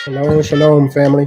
Shalom, shalom, family.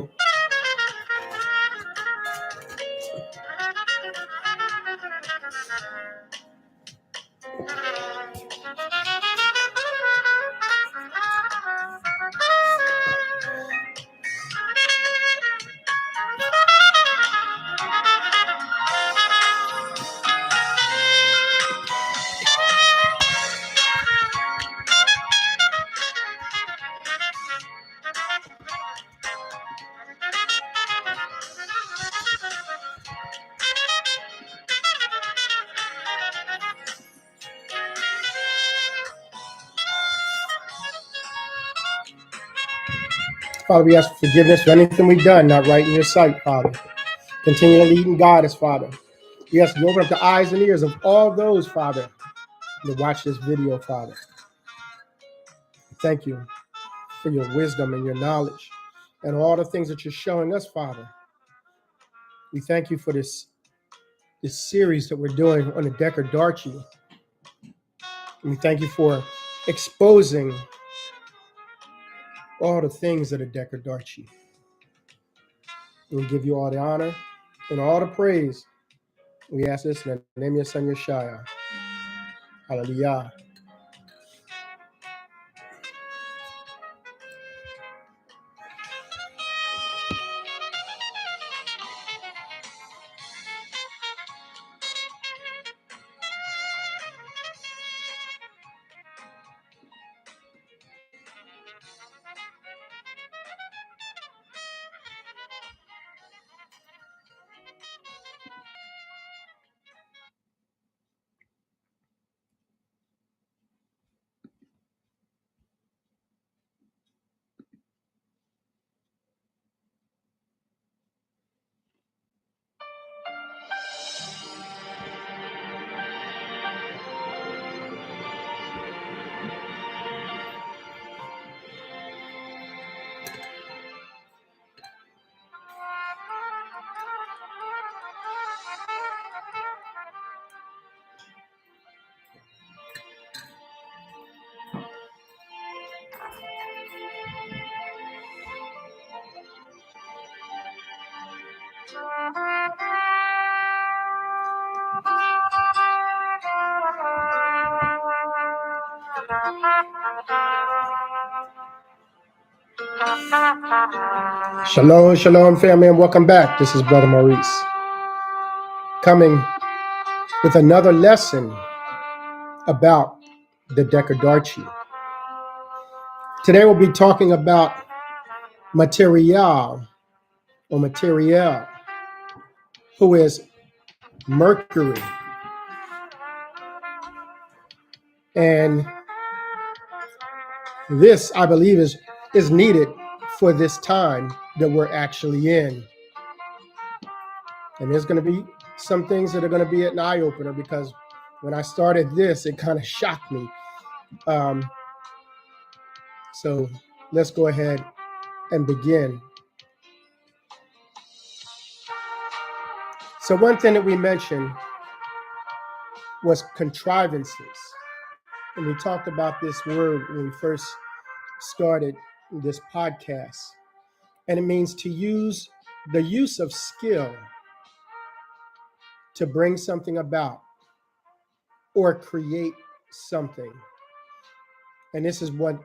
Father, we ask for forgiveness for anything we've done not right in your sight, Father. Continue to lead and guide us, Father. We ask you to open up the eyes and ears of all those, Father, that watch this video, Father. Thank you for your wisdom and your knowledge and all the things that you're showing us, Father. We thank you for this series that we're doing on the Decadarchiy. And we thank you for exposing all the things that are Decadarchiy. We give you all the honor and all the praise. We ask this in the name of your son, Yeshua. Hallelujah. Shalom, shalom, family, and welcome back. This is Brother Maurice, coming with another lesson about the Decadarchiy. Today we'll be talking about Matariel, or Matariel, who is Mercury. And this, I believe, is needed for this time that we're actually in. And there's going to be some things that are going to be an eye-opener, because when I started this, it kind of shocked me. So let's go ahead and begin. So one thing that we mentioned was contrivances. And we talked about this word when we first started this podcast. And it means to use the use of skill to bring something about or create something. And this is what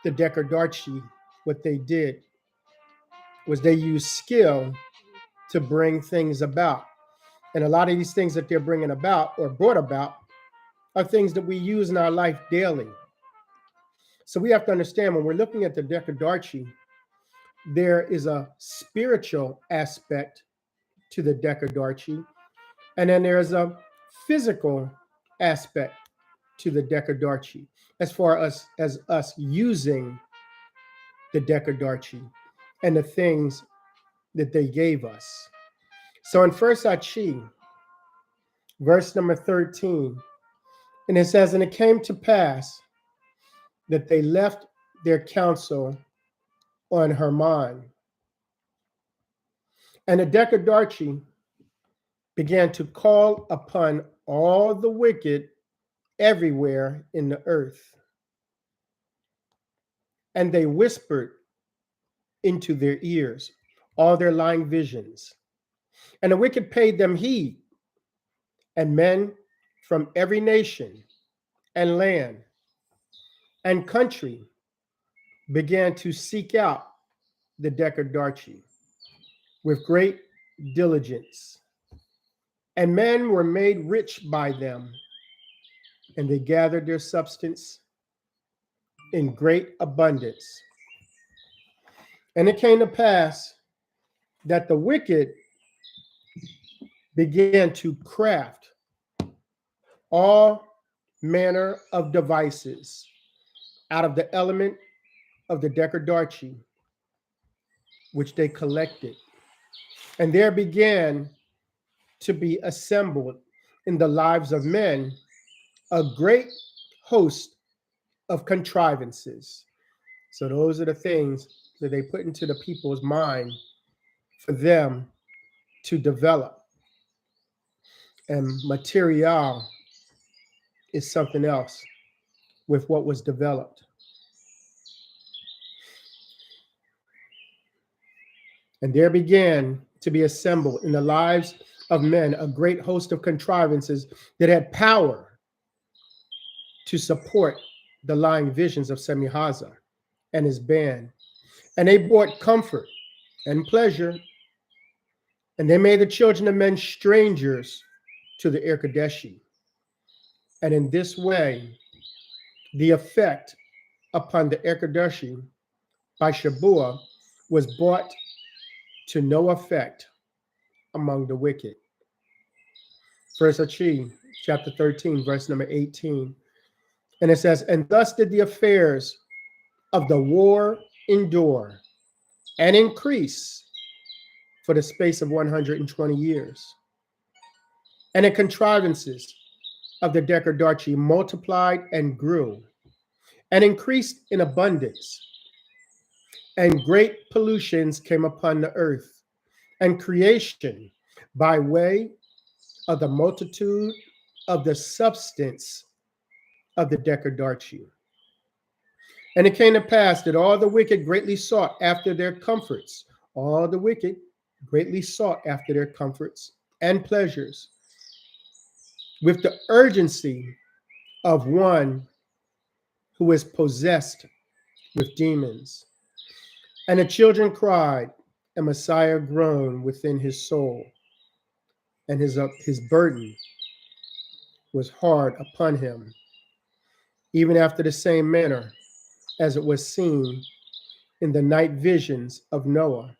the Decadarchiy, what they did, was they used skill to bring things about. And a lot of these things that they're bringing about or brought about are things that we use in our life daily. So we have to understand, when we're looking at the Decadarchiy, there is a spiritual aspect to the Decadarchiy, and then there's a physical aspect to the Decadarchiy, as far as us using the Decadarchiy and the things that they gave us. So in First Achi, verse number 13, and it says, and it came to pass that they left their counsel on Hermon. And the Decadarchiy began to call upon all the wicked everywhere in the earth. And they whispered into their ears all their lying visions. And the wicked paid them heed, and men from every nation and land and country began to seek out the Decadarchiy with great diligence. And men were made rich by them, and they gathered their substance in great abundance. And it came to pass that the wicked began to craft all manner of devices out of the element of the Decadarchiy, which they collected. And there began to be assembled in the lives of men a great host of contrivances. So those are the things that they put into the people's mind for them to develop. And Matariel is something else with what was developed. And there began to be assembled in the lives of men a great host of contrivances that had power to support the lying visions of Semihaza and his band. And they brought comfort and pleasure, and they made the children of men strangers to the Irkadeshi. And in this way, the effect upon the Irkadeshi by Shabua was brought to no effect among the wicked. First Achi, chapter 13, verse number 18. And it says, and thus did the affairs of the war endure and increase for the space of 120 years. And the contrivances of the Decadarchiy multiplied and grew and increased in abundance. And great pollutions came upon the earth and creation by way of the multitude of the substance of the Decadarchiy. And it came to pass that all the wicked greatly sought after their comforts. All the wicked greatly sought after their comforts and pleasures with the urgency of one who is possessed with demons. And the children cried, and Messiah groaned within his soul, and his burden was hard upon him, even after the same manner as it was seen in the night visions of Noah.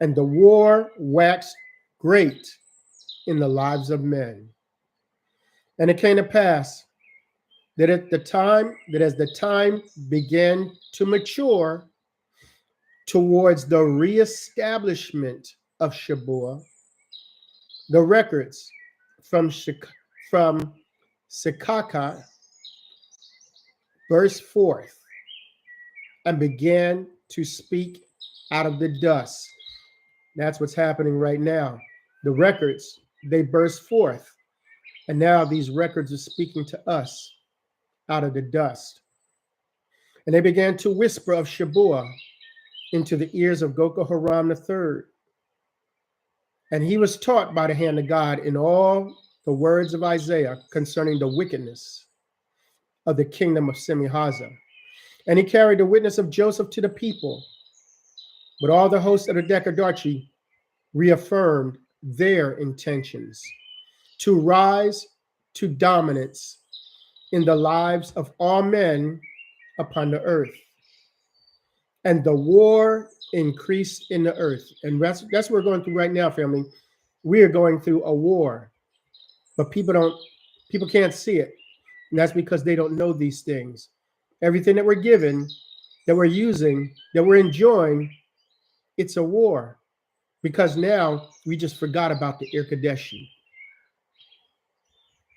And the war waxed great in the lives of men. And it came to pass that as the time began to mature towards the reestablishment of Shabua, the records from Sikaka burst forth and began to speak out of the dust. That's what's happening right now. The records, they burst forth. And now these records are speaking to us out of the dust. And they began to whisper of Shabua into the ears of Goko Haram III. And he was taught by the hand of God in all the words of Isaiah concerning the wickedness of the kingdom of Semihaza. And he carried the witness of Joseph to the people. But all the hosts of the Decadarchiy reaffirmed their intentions to rise to dominance in the lives of all men upon the earth. And the war increased in the earth. And that's what we're going through right now, family. We are going through a war, but people can't see it. And that's because they don't know these things. Everything that we're given, that we're using, that we're enjoying, it's a war. Because now we just forgot about the Irkadeshi.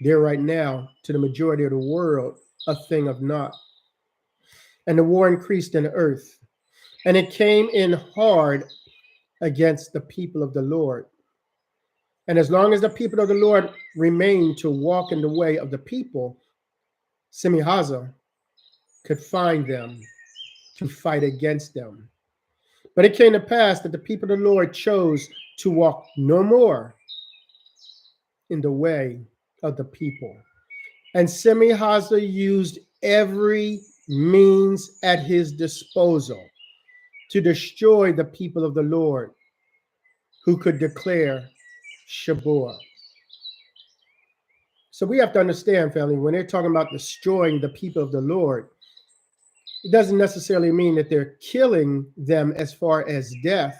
They're right now, to the majority of the world, a thing of naught. And the war increased in the earth. And it came in hard against the people of the Lord. And as long as the people of the Lord remained to walk in the way of the people, Semihaza could find them to fight against them. But it came to pass that the people of the Lord chose to walk no more in the way of the people. And Semi-Haza used every means at his disposal to destroy the people of the Lord who could declare Shabor. So we have to understand, family, when they're talking about destroying the people of the Lord, it doesn't necessarily mean that they're killing them as far as death,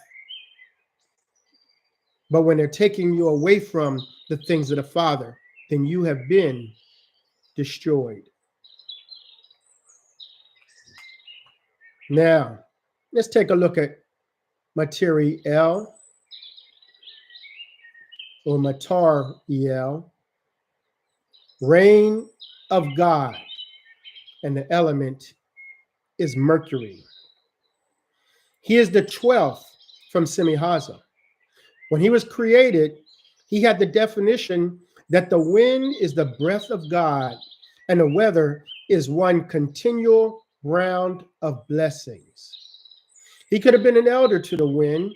but when they're taking you away from the things of the Father, then you have been destroyed. Now, let's take a look at Matariel or Matariel, reign of God, and the element is Mercury. He is the 12th from Semi-Haza. When he was created, he had the definition that the wind is the breath of God and the weather is one continual round of blessings. He could have been an elder to the wind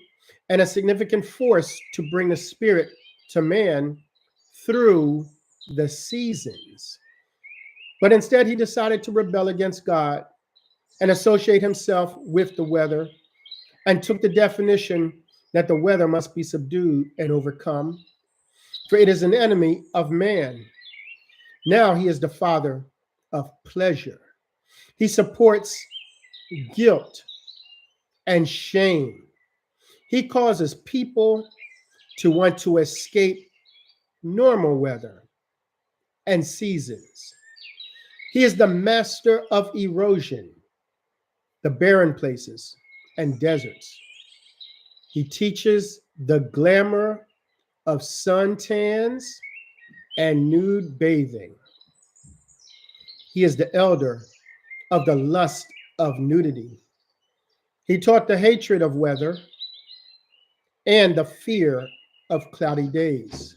and a significant force to bring the spirit to man through the seasons. But instead, he decided to rebel against God and associate himself with the weather, and took the definition that the weather must be subdued and overcome, for it is an enemy of man. Now he is the father of pleasure. He supports guilt and shame. He causes people to want to escape normal weather and seasons. He is the master of erosion, the barren places and deserts. He teaches the glamour of suntans and nude bathing. He is the elder of the lust of nudity. He taught the hatred of weather and the fear of cloudy days.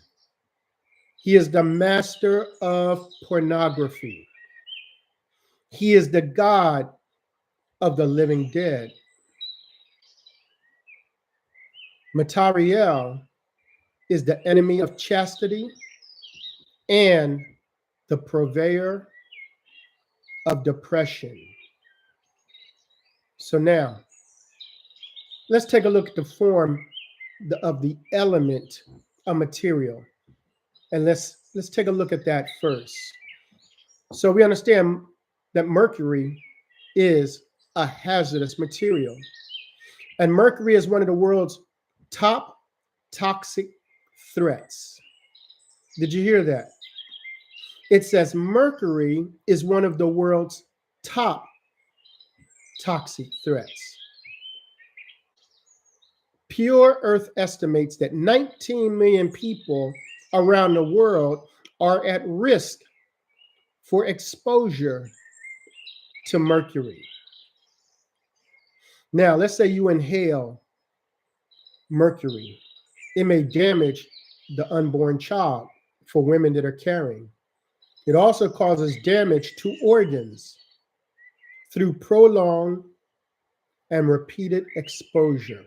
He is the master of pornography. He is the God of the living dead. Matariel is the enemy of chastity and the purveyor of depression. So now, let's take a look at the form of the element of material. And let's take a look at that first. So we understand that mercury is a hazardous material. And mercury is one of the world's top toxic threats. Did you hear that? It says mercury is one of the world's top toxic threats. Pure Earth estimates that 19 million people around the world are at risk for exposure to mercury. Now, let's say you inhale mercury. It may damage the unborn child for women that are carrying. It also causes damage to organs through prolonged and repeated exposure.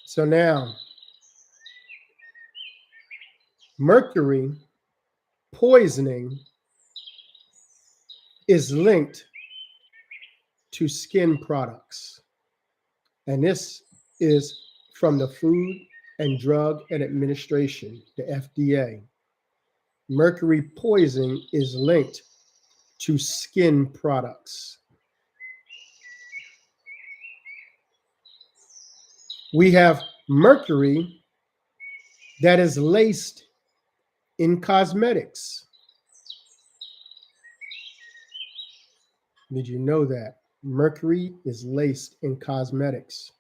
So now, mercury poisoning is linked to skin products. And this is from the Food and Drug Administration, the FDA. Mercury poisoning is linked to skin products. We have mercury that is laced in cosmetics. Did you know that? Mercury is laced in cosmetics.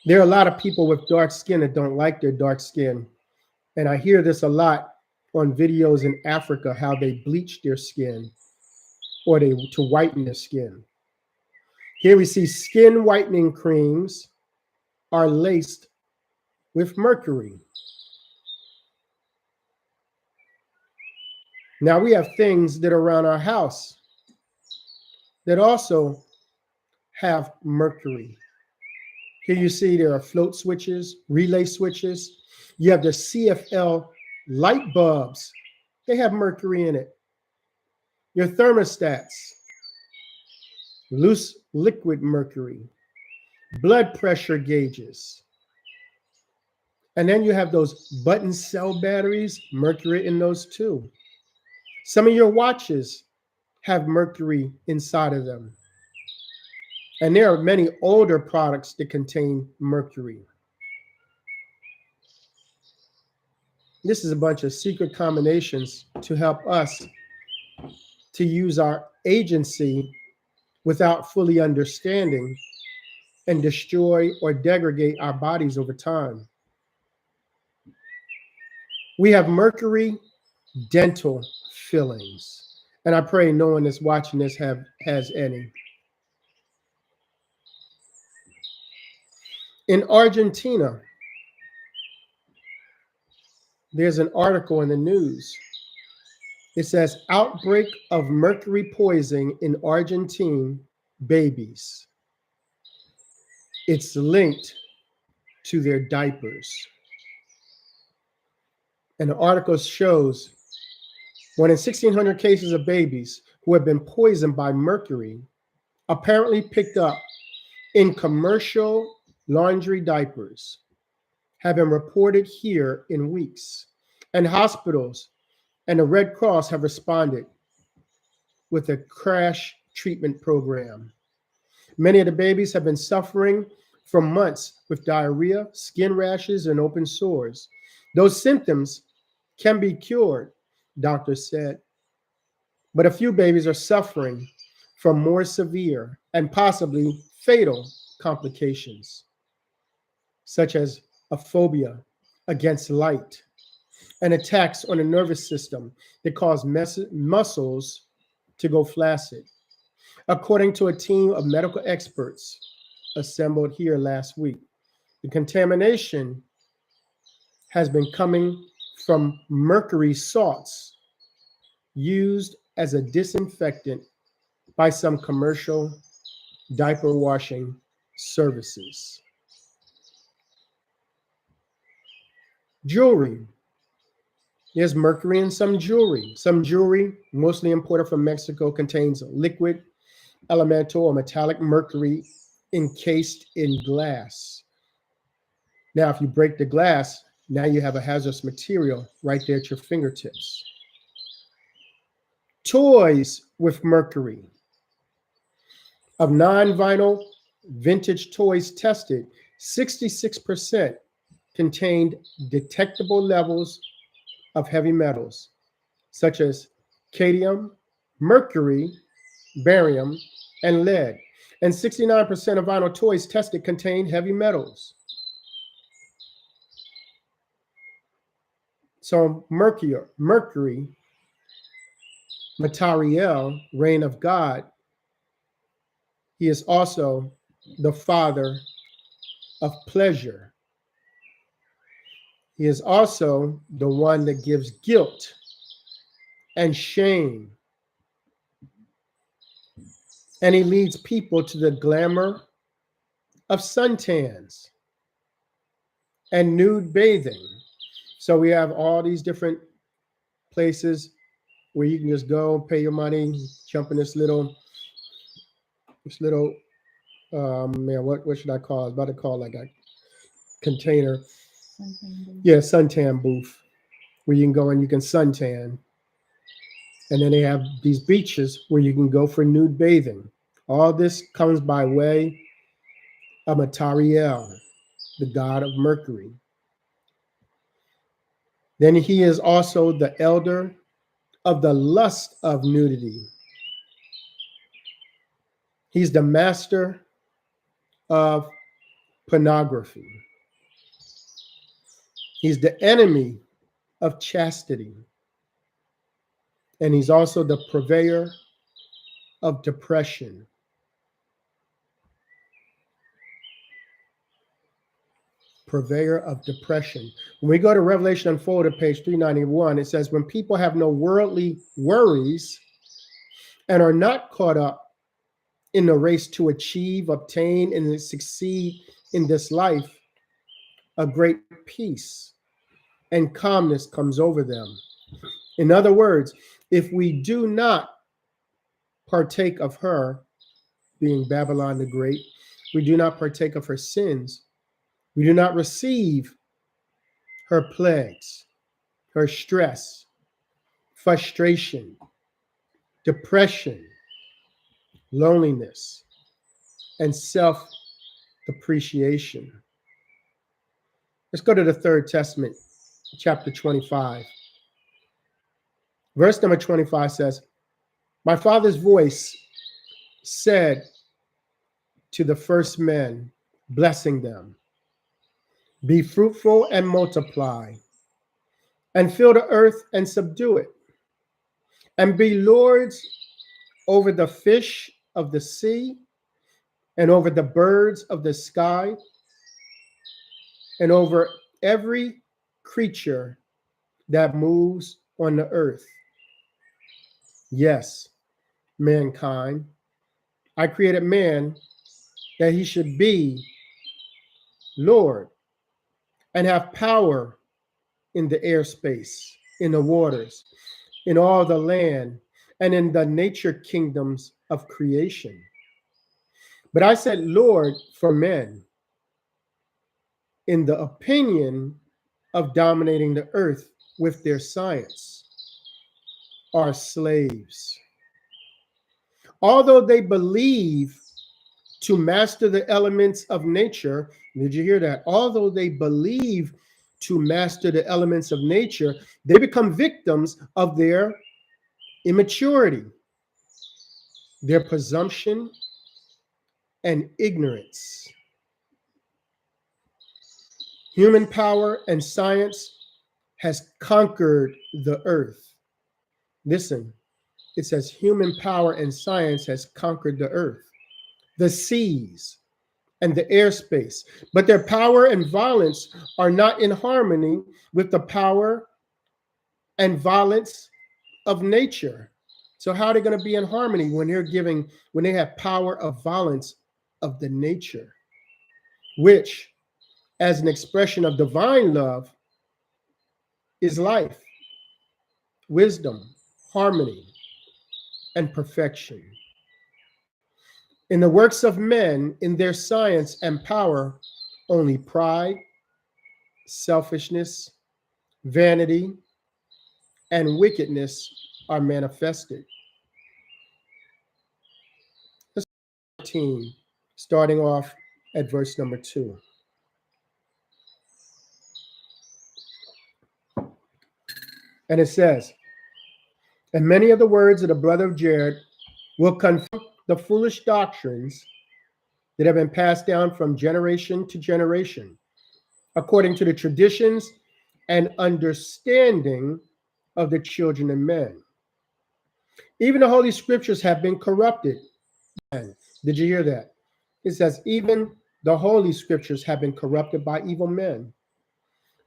There are a lot of people with dark skin that don't like their dark skin. And I hear this a lot on videos in Africa, how they bleach their skin or to whiten their skin. Here we see skin whitening creams are laced with mercury. Now we have things that are around our house that also have mercury. Here you see there are float switches, relay switches. You have the CFL light bulbs. They have mercury in it. Your thermostats, loose liquid mercury, blood pressure gauges. And then you have those button cell batteries, mercury in those too. Some of your watches have mercury inside of them. And there are many older products that contain mercury. This is a bunch of secret combinations to help us to use our agency without fully understanding and destroy or degrade our bodies over time. We have mercury dental fillings. And I pray no one that's watching this has any. In Argentina, there's an article in the news. It says, outbreak of mercury poisoning in Argentine babies. It's linked to their diapers. And the article shows more than 1,600 cases of babies who have been poisoned by mercury, apparently picked up in commercial laundry diapers, have been reported here in weeks. And hospitals and the Red Cross have responded with a crash treatment program. Many of the babies have been suffering for months with diarrhea, skin rashes, and open sores. Those symptoms can be cured, doctors said. But a few babies are suffering from more severe and possibly fatal complications, such as a phobia against light and attacks on the nervous system that cause muscles to go flaccid. According to a team of medical experts assembled here last week, the contamination has been coming from mercury salts used as a disinfectant by some commercial diaper washing services. Jewelry. There's mercury in some jewelry. Some jewelry, mostly imported from Mexico, contains liquid, elemental, or metallic mercury encased in glass. Now, if you break the glass, now you have a hazardous material right there at your fingertips. Toys with mercury. Of non-vinyl vintage toys tested, 66% contained detectable levels of heavy metals, such as cadmium, mercury, barium, and lead. And 69% of vinyl toys tested contained heavy metals. So Mercury, Matariel, reign of God, he is also the father of pleasure. He is also the one that gives guilt and shame. And he leads people to the glamour of suntans and nude bathing. So we have all these different places where you can just go, pay your money, jump in this little what should I call it? I was about to call it like a container. Yeah, suntan booth where you can go and you can suntan. And then they have these beaches where you can go for nude bathing. All this comes by way of Matariel, the god of Mercury. Then he is also the elder of the lust of nudity. He's the master of pornography. He's the enemy of chastity. And he's also the purveyor of depression. Purveyor of depression. When we go to Revelation Unfolded, page 391, it says, when people have no worldly worries and are not caught up in the race to achieve, obtain, and succeed in this life, a great peace and calmness comes over them. In other words, if we do not partake of her, being Babylon the Great, we do not partake of her sins, we do not receive her plagues, her stress, frustration, depression, loneliness, and self depreciation. Let's go to the Third Testament, chapter 25. Verse number 25 says, "My father's voice said to the first men, blessing them, be fruitful and multiply, and fill the earth and subdue it, and be lords over the fish of the sea, and over the birds of the sky, and over every creature that moves on the earth. Yes, mankind, I created man that he should be Lord and have power in the airspace, in the waters, in all the land, and in the nature kingdoms of creation. But I said Lord for men in the opinion of dominating the earth with their science are slaves. Although they believe to master the elements of nature, did you hear that? Although they believe to master the elements of nature, they become victims of their immaturity, their presumption, and ignorance. Human power and science has conquered the earth. Listen, it says human power and science has conquered the earth, the seas, and the airspace. But their power and violence are not in harmony with the power and violence of nature. So how are they going to be in harmony when they have power of violence of the nature, which, as an expression of divine love, is life, wisdom, harmony, and perfection. In the works of men, in their science and power, only pride, selfishness, vanity, and wickedness are manifested. Let's 14, starting off at verse number 2. And it says, and many of the words of the brother of Jared will confirm the foolish doctrines that have been passed down from generation to generation, according to the traditions and understanding of the children of men. Even the Holy Scriptures have been corrupted. Did you hear that? It says, even the Holy Scriptures have been corrupted by evil men,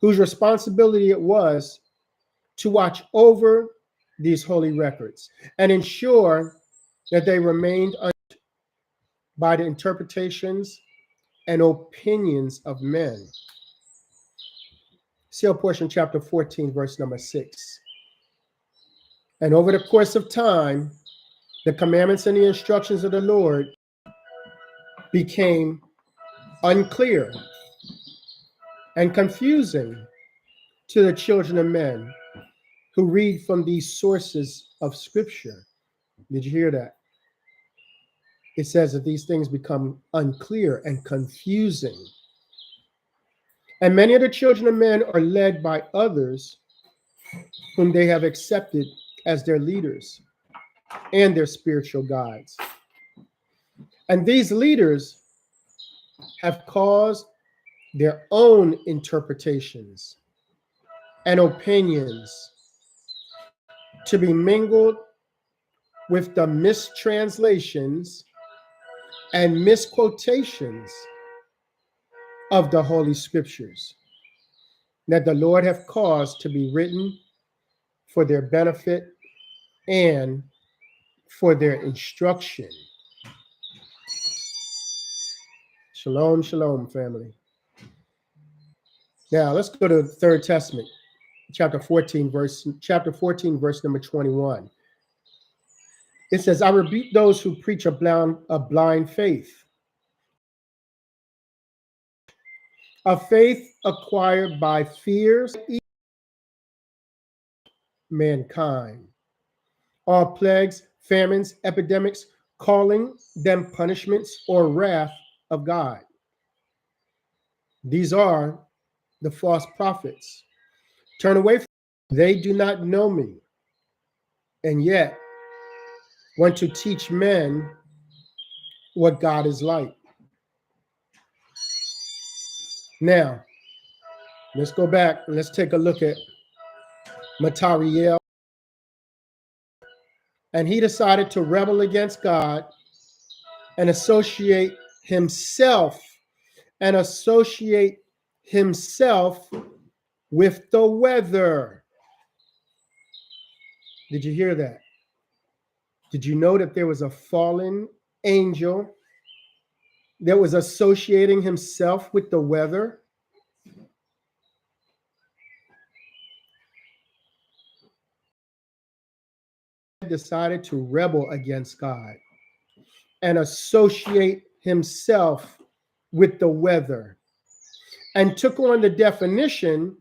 whose responsibility it was to watch over these holy records and ensure that they remained by the interpretations and opinions of men. Seal portion chapter 14, verse number 6. And over the course of time, the commandments and the instructions of the Lord became unclear and confusing to the children of men who read from these sources of Scripture. Did you hear that? It says that these things become unclear and confusing. And many of the children of men are led by others whom they have accepted as their leaders and their spiritual guides. And these leaders have caused their own interpretations and opinions to be mingled with the mistranslations and misquotations of the Holy Scriptures that the Lord have caused to be written for their benefit and for their instruction. Shalom, shalom, family. Now let's go to the Third Testament, chapter 14, verse number 21. It says, I rebuke those who preach a blind faith, a faith acquired by fears mankind, all plagues, famines, epidemics, calling them punishments or wrath of God. These are the false prophets. Turn away from them. They do not know me, and yet want to teach men what God is like. Now, let's go back and let's take a look at Matariel. And he decided to rebel against God and associate himself with the weather. Did you hear that? Did you know that there was a fallen angel that was associating himself with the weather? Decided to rebel against God and associate himself with the weather, and took on the definition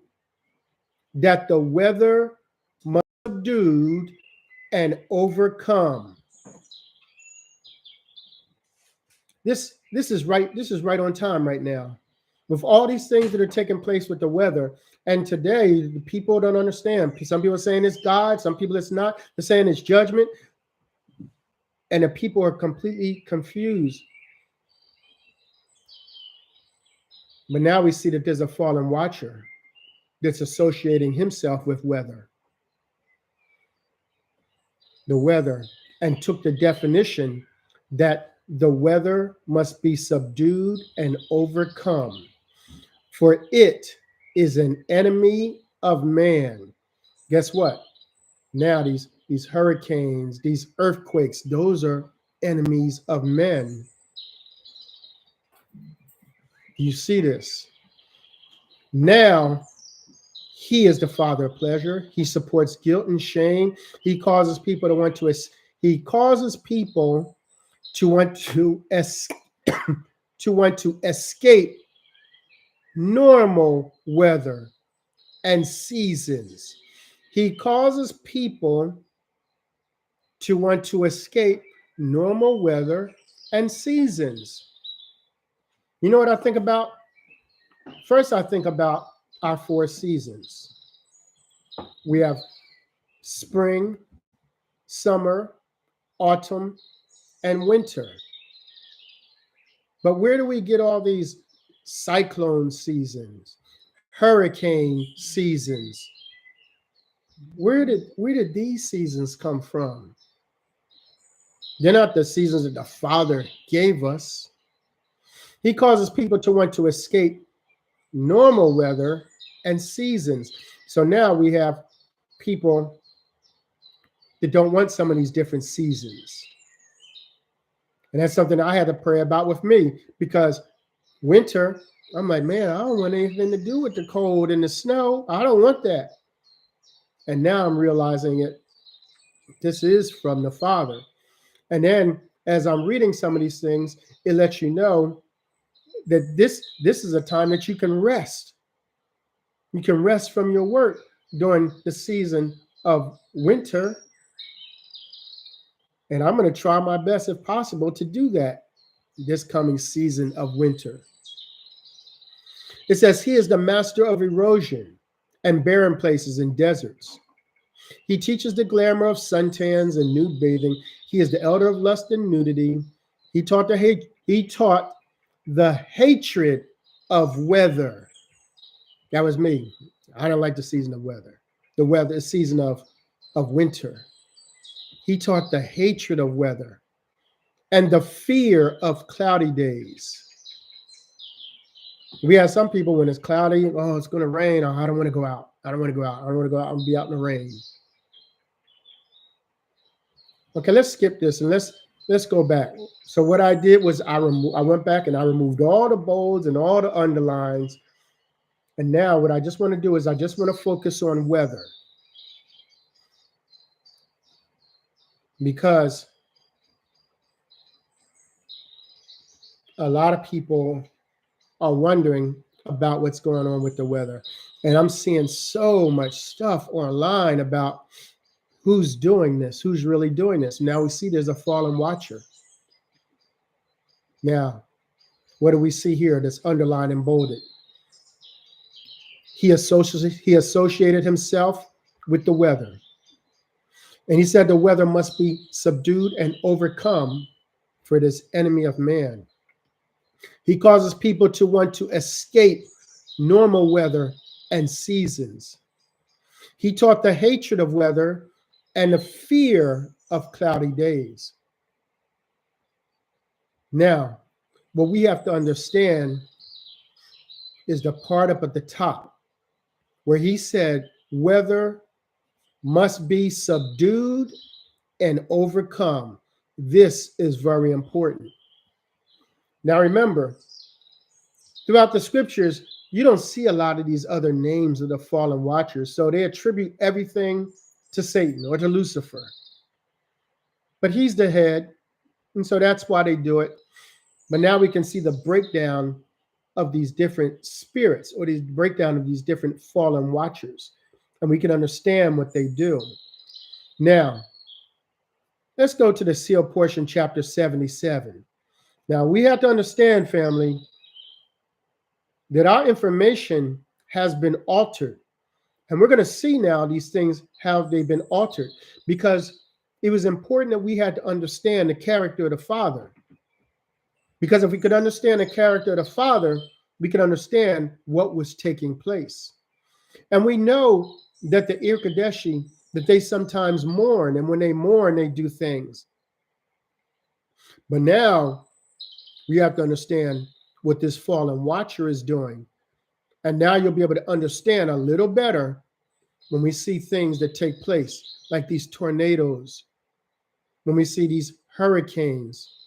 that the weather must be subdued and overcome. This is right. This is right on time right now, with all these things that are taking place with the weather. And today, the people don't understand. Some people are saying it's God. Some people it's not. They're saying it's judgment. And the people are completely confused. But now we see that there's a fallen watcher that's associating himself with weather. The weather, and took the definition that the weather must be subdued and overcome, for it is an enemy of man. Guess what? Now these hurricanes, these earthquakes, those are enemies of men. You see this? Now he is the father of pleasure. He supports guilt and shame. He causes people to want to escape normal weather and seasons. He causes people to want to escape normal weather and seasons. You know what I think about? First, I think about our four seasons. We have spring, summer, autumn, and winter. But where do we get all these cyclone seasons, hurricane seasons? Where did these seasons come from? They're not the seasons that the Father gave us. He causes people to want to escape normal weather and seasons. So now we have people that don't want some of these different seasons. And that's something I had to pray about with me, because winter, I'm like, man, I don't want anything to do with the cold and the snow. I don't want that. And now I'm realizing this is from the Father. And then as I'm reading some of these things, it lets you know that this is a time that you can rest. You can rest from your work during the season of winter. And I'm going to try my best, if possible, to do that this coming season of winter. It says, he is the master of erosion and barren places and deserts. He teaches the glamour of suntans and nude bathing. He is the elder of lust and nudity. He taught the hatred of weather. That was me. I don't like the season of weather. The season of winter. He taught the hatred of weather and the fear of cloudy days. We have some people, when it's cloudy, oh, it's going to rain. Oh, I don't want to go out. I don't want to go out. I don't want to go out and be out in the rain. Okay, let's skip this and let's let's go back. So what I did was I went back and I removed all the bolds and all the underlines. And now what I just want to do is I just want to focus on weather, because a lot of people are wondering about what's going on with the weather. And I'm seeing so much stuff online about who's doing this, who's really doing this. Now we see there's a fallen watcher. Now, what do we see here that's underlined and bolded? He associated himself with the weather. And he said the weather must be subdued and overcome, for it is enemy of man. He causes people to want to escape normal weather and seasons. He taught the hatred of weather and the fear of cloudy days. Now, what we have to understand is the part up at the top where he said weather must be subdued and overcome. This is very important. Now remember, throughout the scriptures, you don't see a lot of these other names of the fallen watchers. So they attribute everything to Satan or to Lucifer. But he's the head, and so that's why they do it. But now we can see the breakdown of these different spirits, or the breakdown of these different fallen watchers, and we can understand what they do. Now, let's go to the sealed portion, chapter 77. Now, we have to understand, family, that our information has been altered. And we're going to see now these things, how they've been altered, because it was important that we had to understand the character of the Father. Because if we could understand the character of the Father, we could understand what was taking place. And we know that the Decadarchiy, that they sometimes mourn, and when they mourn, they do things. But now we have to understand what this fallen watcher is doing. And now you'll be able to understand a little better when we see things that take place, like these tornadoes, when we see these hurricanes,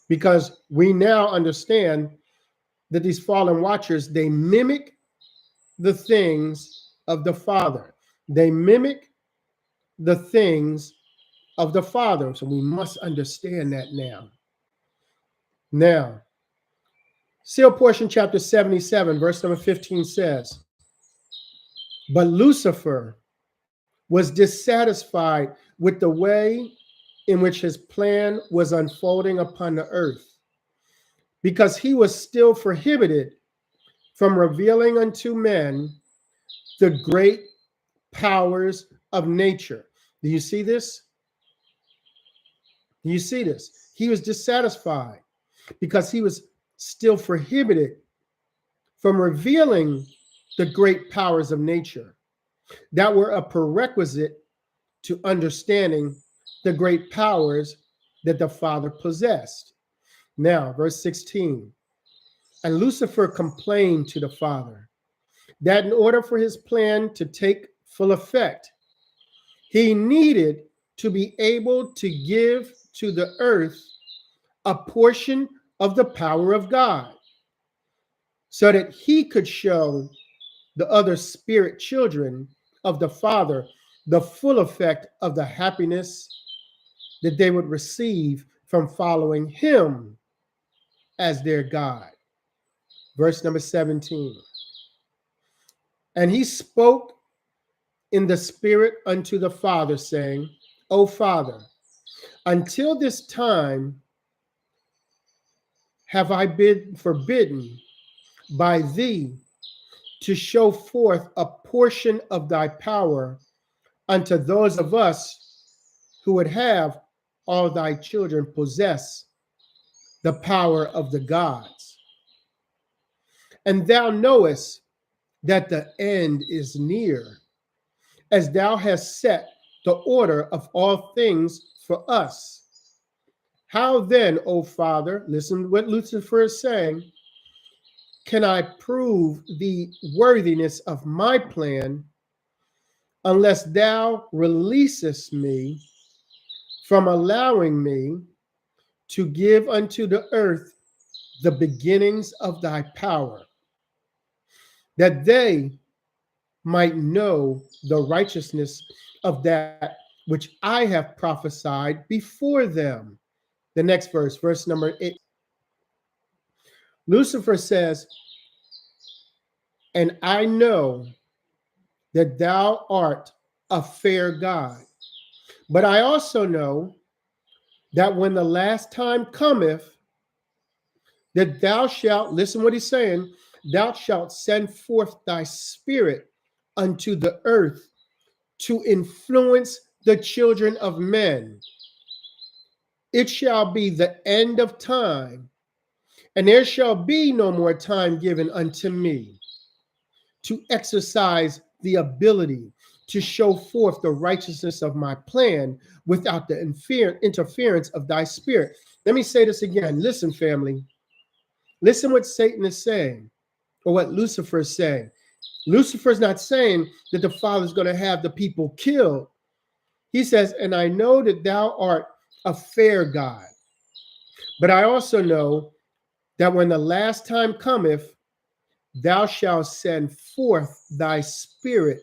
because we now understand that these fallen watchers, they mimic the things of the Father. They mimic the things of the Father. So we must understand that now. Now, sealed portion, chapter 77, verse number 15 says, but Lucifer was dissatisfied with the way in which his plan was unfolding upon the earth, because he was still prohibited from revealing unto men the great powers of nature. Do you see this? Do you see this? He was dissatisfied because he was still prohibited from revealing the great powers of nature that were a prerequisite to understanding the great powers that the Father possessed. Now, verse 16, and Lucifer complained to the Father that in order for his plan to take full effect, he needed to be able to give to the earth a portion of the power of God, so that he could show the other spirit children of the Father the full effect of the happiness that they would receive from following him as their God. Verse number 17. And he spoke in the spirit unto the Father, saying, O Father, until this time have I been forbidden by thee to show forth a portion of thy power unto those of us who would have all thy children possess the power of the gods. And thou knowest that the end is near, as thou hast set the order of all things for us. How then, O Father, listen to what Lucifer is saying, can I prove the worthiness of my plan unless thou releasest me from allowing me to give unto the earth the beginnings of thy power, that they might know the righteousness of that which I have prophesied before them. The next verse, verse number 8. Lucifer says, and I know that thou art a fair God, but I also know that when the last time cometh, that thou shalt, listen what he's saying, thou shalt send forth thy spirit unto the earth to influence the children of men. It shall be the end of time, and there shall be no more time given unto me to exercise the ability to show forth the righteousness of my plan without the interference of thy spirit. Let me say this again. Listen, family. Listen what Satan is saying, or what Lucifer is saying. Lucifer's not saying that the Father's going to have the people killed. He says, and I know that thou art a fair God, but I also know that when the last time cometh, thou shalt send forth thy spirit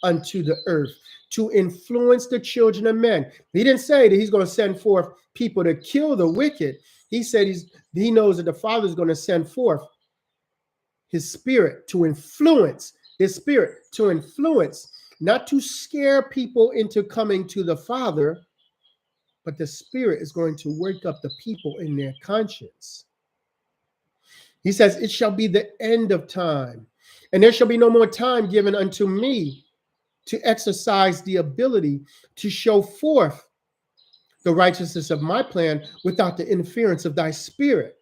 unto the earth to influence the children of men. He didn't say that he's going to send forth people to kill the wicked. He said he knows that the Father is going to send forth his spirit to influence, not to scare people into coming to the Father, but the Spirit is going to wake up the people in their conscience. He says, it shall be the end of time, and there shall be no more time given unto me to exercise the ability to show forth the righteousness of my plan without the interference of thy Spirit.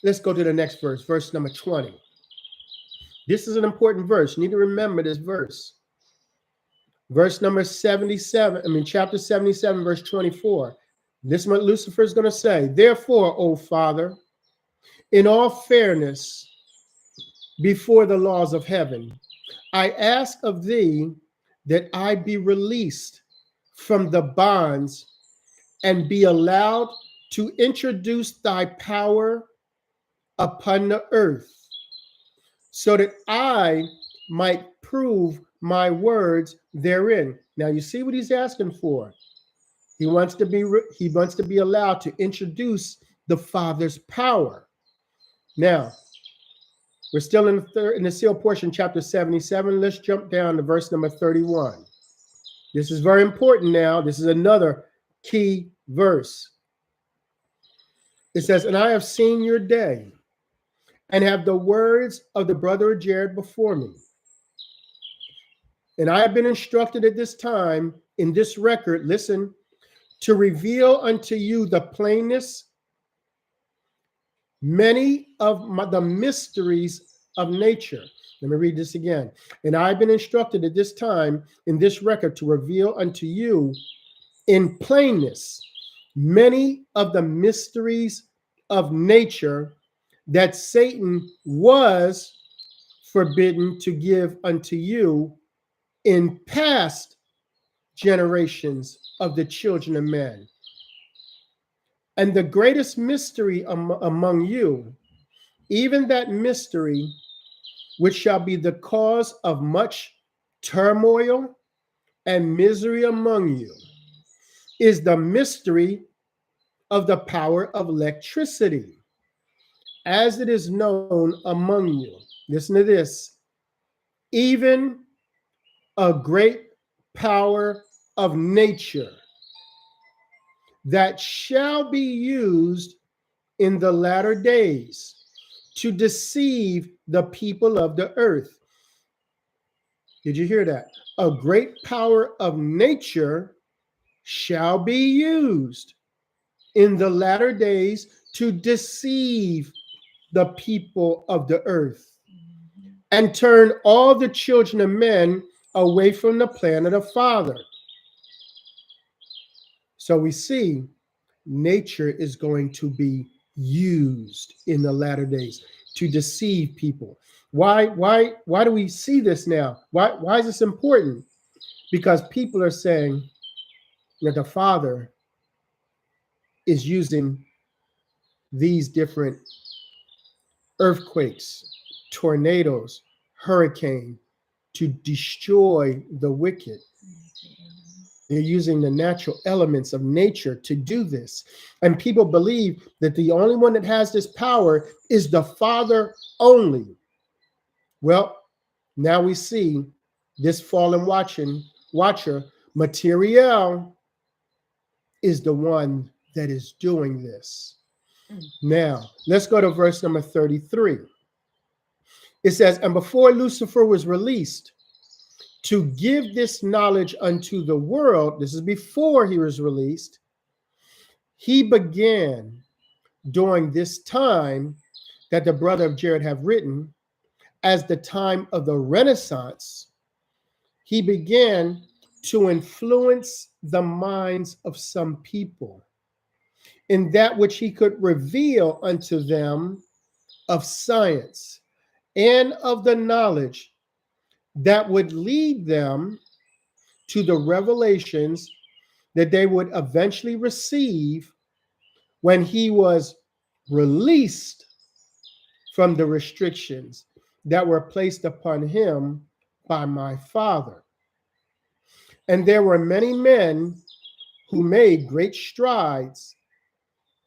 Let's go to the next verse, verse number 20. This is an important verse. You need to remember this verse. Verse number 77, chapter 77, verse 24. This is what Lucifer is going to say. Therefore, O Father, in all fairness, before the laws of heaven, I ask of thee that I be released from the bonds and be allowed to introduce thy power upon the earth, so that I might prove my words therein. Now you see what he's asking for. He wants to be allowed to introduce the Father's power. Now, we're still in the sealed portion, chapter 77. Let's jump down to verse number 31. This is very important now. This is another key verse. It says, and I have seen your day, and have the words of the brother of Jared before me. And I have been instructed at this time in this record, listen, to reveal unto you the plainness, many of the mysteries of nature. Let me read this again. And I've been instructed at this time in this record to reveal unto you in plainness many of the mysteries of nature that Satan was forbidden to give unto you in past generations of the children of men. And the greatest mystery among you, even that mystery which shall be the cause of much turmoil and misery among you, is the mystery of the power of electricity, as it is known among you. Listen to this. Even a great power of nature that shall be used in the latter days to deceive the people of the earth. Did you hear that? A great power of nature shall be used in the latter days to deceive the people of the earth and turn all the children of men away from the plan of the Father. So we see nature is going to be used in the latter days to deceive people. Why do we see this now? Why is this important? Because people are saying, that the Father is using these different earthquakes, tornadoes, hurricane to destroy the wicked. They're using the natural elements of nature to do this. And people believe that the only one that has this power is the Father only. Well, now we see this fallen watcher, Matariel, is the one that is doing this. Now, let's go to verse number 33. It says, and before Lucifer was released to give this knowledge unto the world, this is before he was released, he began during this time that the brother of Jared have written as the time of the Renaissance. He began to influence the minds of some people in that which he could reveal unto them of science and of the knowledge that would lead them to the revelations that they would eventually receive when he was released from the restrictions that were placed upon him by my Father. And there were many men who made great strides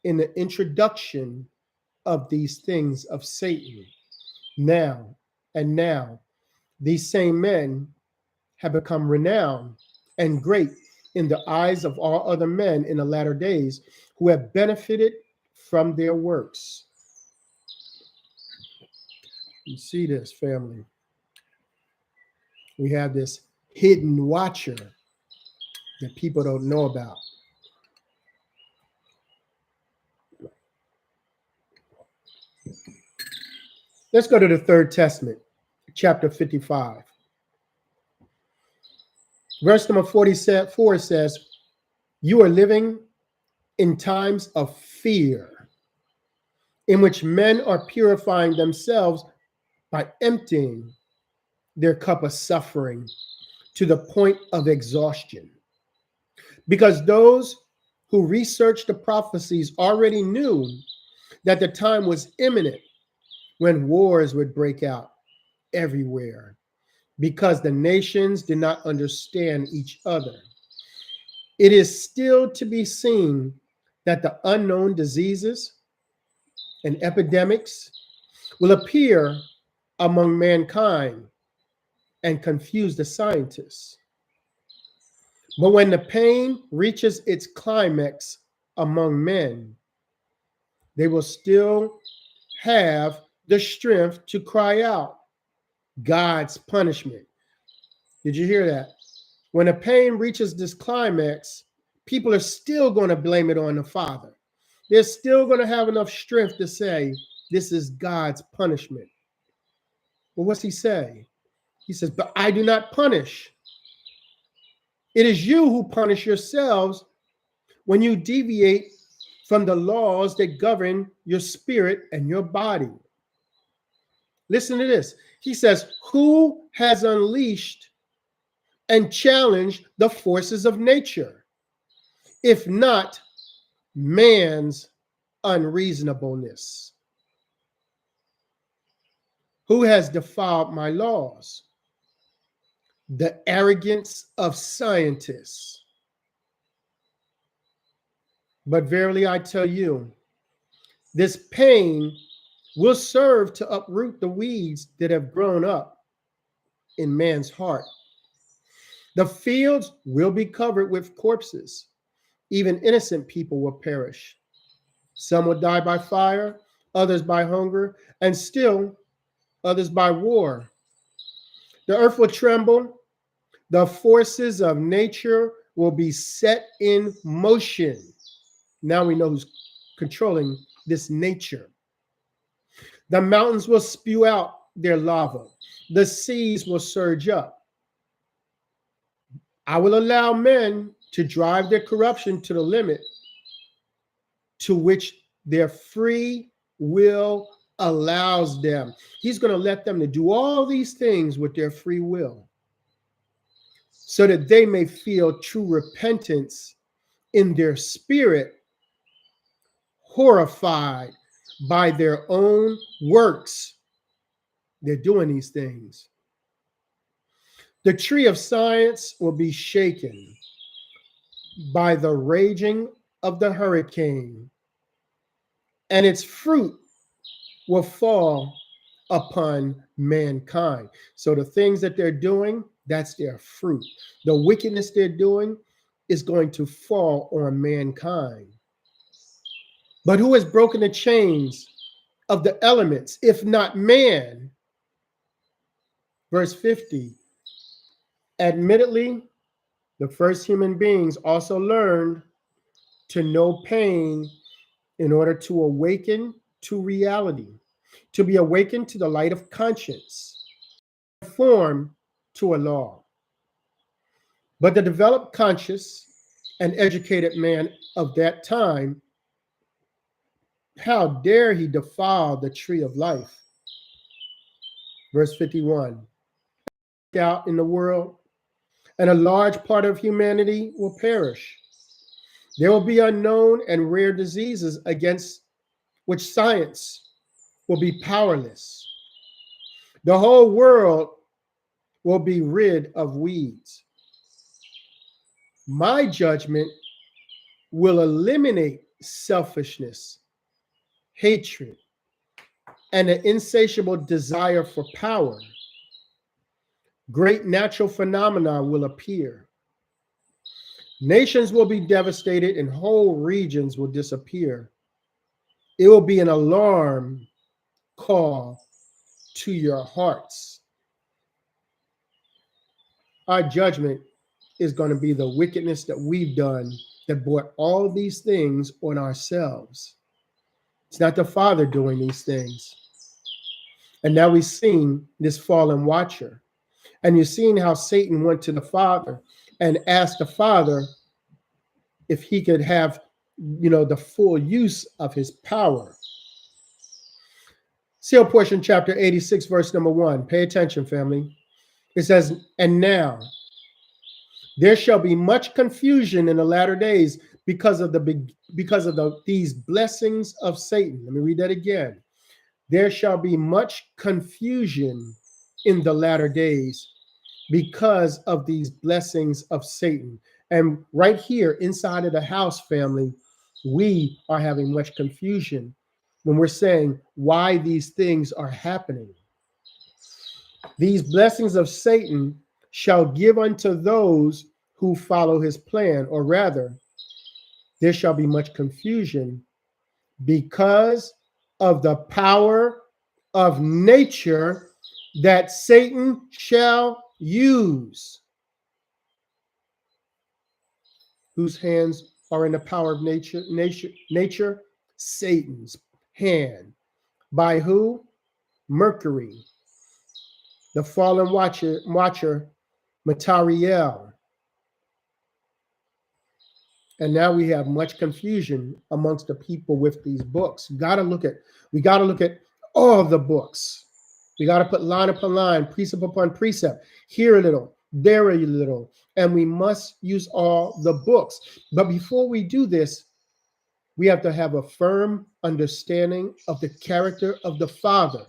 in the introduction of these things of Satan. Now, these same men have become renowned and great in the eyes of all other men in the latter days who have benefited from their works. You see this, family? We have this hidden watcher that people don't know about. Let's go to the Third Testament, chapter 55. Verse number 44 says, you are living in times of fear, in which men are purifying themselves by emptying their cup of suffering to the point of exhaustion. Because those who researched the prophecies already knew that the time was imminent when wars would break out everywhere, because the nations did not understand each other. It is still to be seen that the unknown diseases and epidemics will appear among mankind and confuse the scientists. But when the pain reaches its climax among men, they will still have the strength to cry out God's punishment. Did you hear that? When the pain reaches this climax, people are still going to blame it on the Father. They're still going to have enough strength to say, this is God's punishment. Well, what's he say? He says, but I do not punish. It is you who punish yourselves when you deviate from the laws that govern your spirit and your body. Listen to this. He says, who has unleashed and challenged the forces of nature, if not man's unreasonableness? Who has defiled my laws? The arrogance of scientists. But verily I tell you, this pain will serve to uproot the weeds that have grown up in man's heart. The fields will be covered with corpses. Even innocent people will perish. Some will die by fire, others by hunger, and still others by war. The earth will tremble. The forces of nature will be set in motion. Now we know who's controlling this nature. The mountains will spew out their lava. The seas will surge up. I will allow men to drive their corruption to the limit to which their free will allows them. He's going to let them to do all these things with their free will so that they may feel true repentance in their spirit, horrified by their own works. They're doing these things. The tree of science will be shaken by the raging of the hurricane, and its fruit will fall upon mankind. So the things that they're doing, that's their fruit. The wickedness they're doing is going to fall on mankind. But who has broken the chains of the elements, if not man? Verse 50. Admittedly, the first human beings also learned to know pain in order to awaken to reality, to be awakened to the light of conscience, conform to a law. But the developed, conscious, and educated man of that time, how dare he defile the tree of life? Verse 51. Out in the world, and a large part of humanity will perish. There will be unknown and rare diseases against which science will be powerless. The whole world will be rid of weeds. My judgment will eliminate selfishness, hatred, and an insatiable desire for power. Great natural phenomena will appear. Nations will be devastated and whole regions will disappear. It will be an alarm call to your hearts. Our judgment is going to be the wickedness that we've done that brought all these things on ourselves. It's not the Father doing these things. And now we've seen this fallen watcher. And you've seen how Satan went to the Father and asked the Father if he could have, the full use of his power. Seal portion, chapter 86, verse number 1. Pay attention, family. It says, and now there shall be much confusion in the latter days because of these blessings of Satan. Let me read that again. There shall be much confusion in the latter days because of these blessings of Satan. And right here inside of the house, family, we are having much confusion when we're saying why these things are happening. These blessings of Satan shall give unto those who follow his plan, or rather, there shall be much confusion because of the power of nature that Satan shall use. Whose hands are in the power of nature? Nature, Satan's hand. By who? Mercury. The fallen watcher, Matariel. And now we have much confusion amongst the people with these books. We got to look at all the books. We got to put line upon line, precept upon precept, here a little, there a little, and we must use all the books. But before we do this, we have to have a firm understanding of the character of the Father.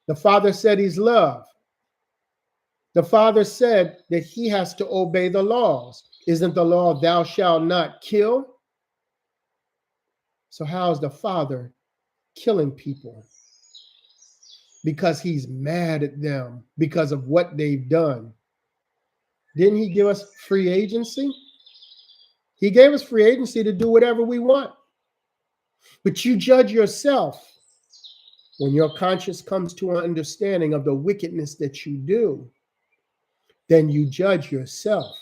The Father said he's love. The Father said that he has to obey the laws. Isn't the law, thou shalt not kill? So how is the Father killing people? Because he's mad at them because of what they've done. Didn't he give us free agency? He gave us free agency to do whatever we want. But you judge yourself when your conscience comes to an understanding of the wickedness that you do. Then you judge yourself.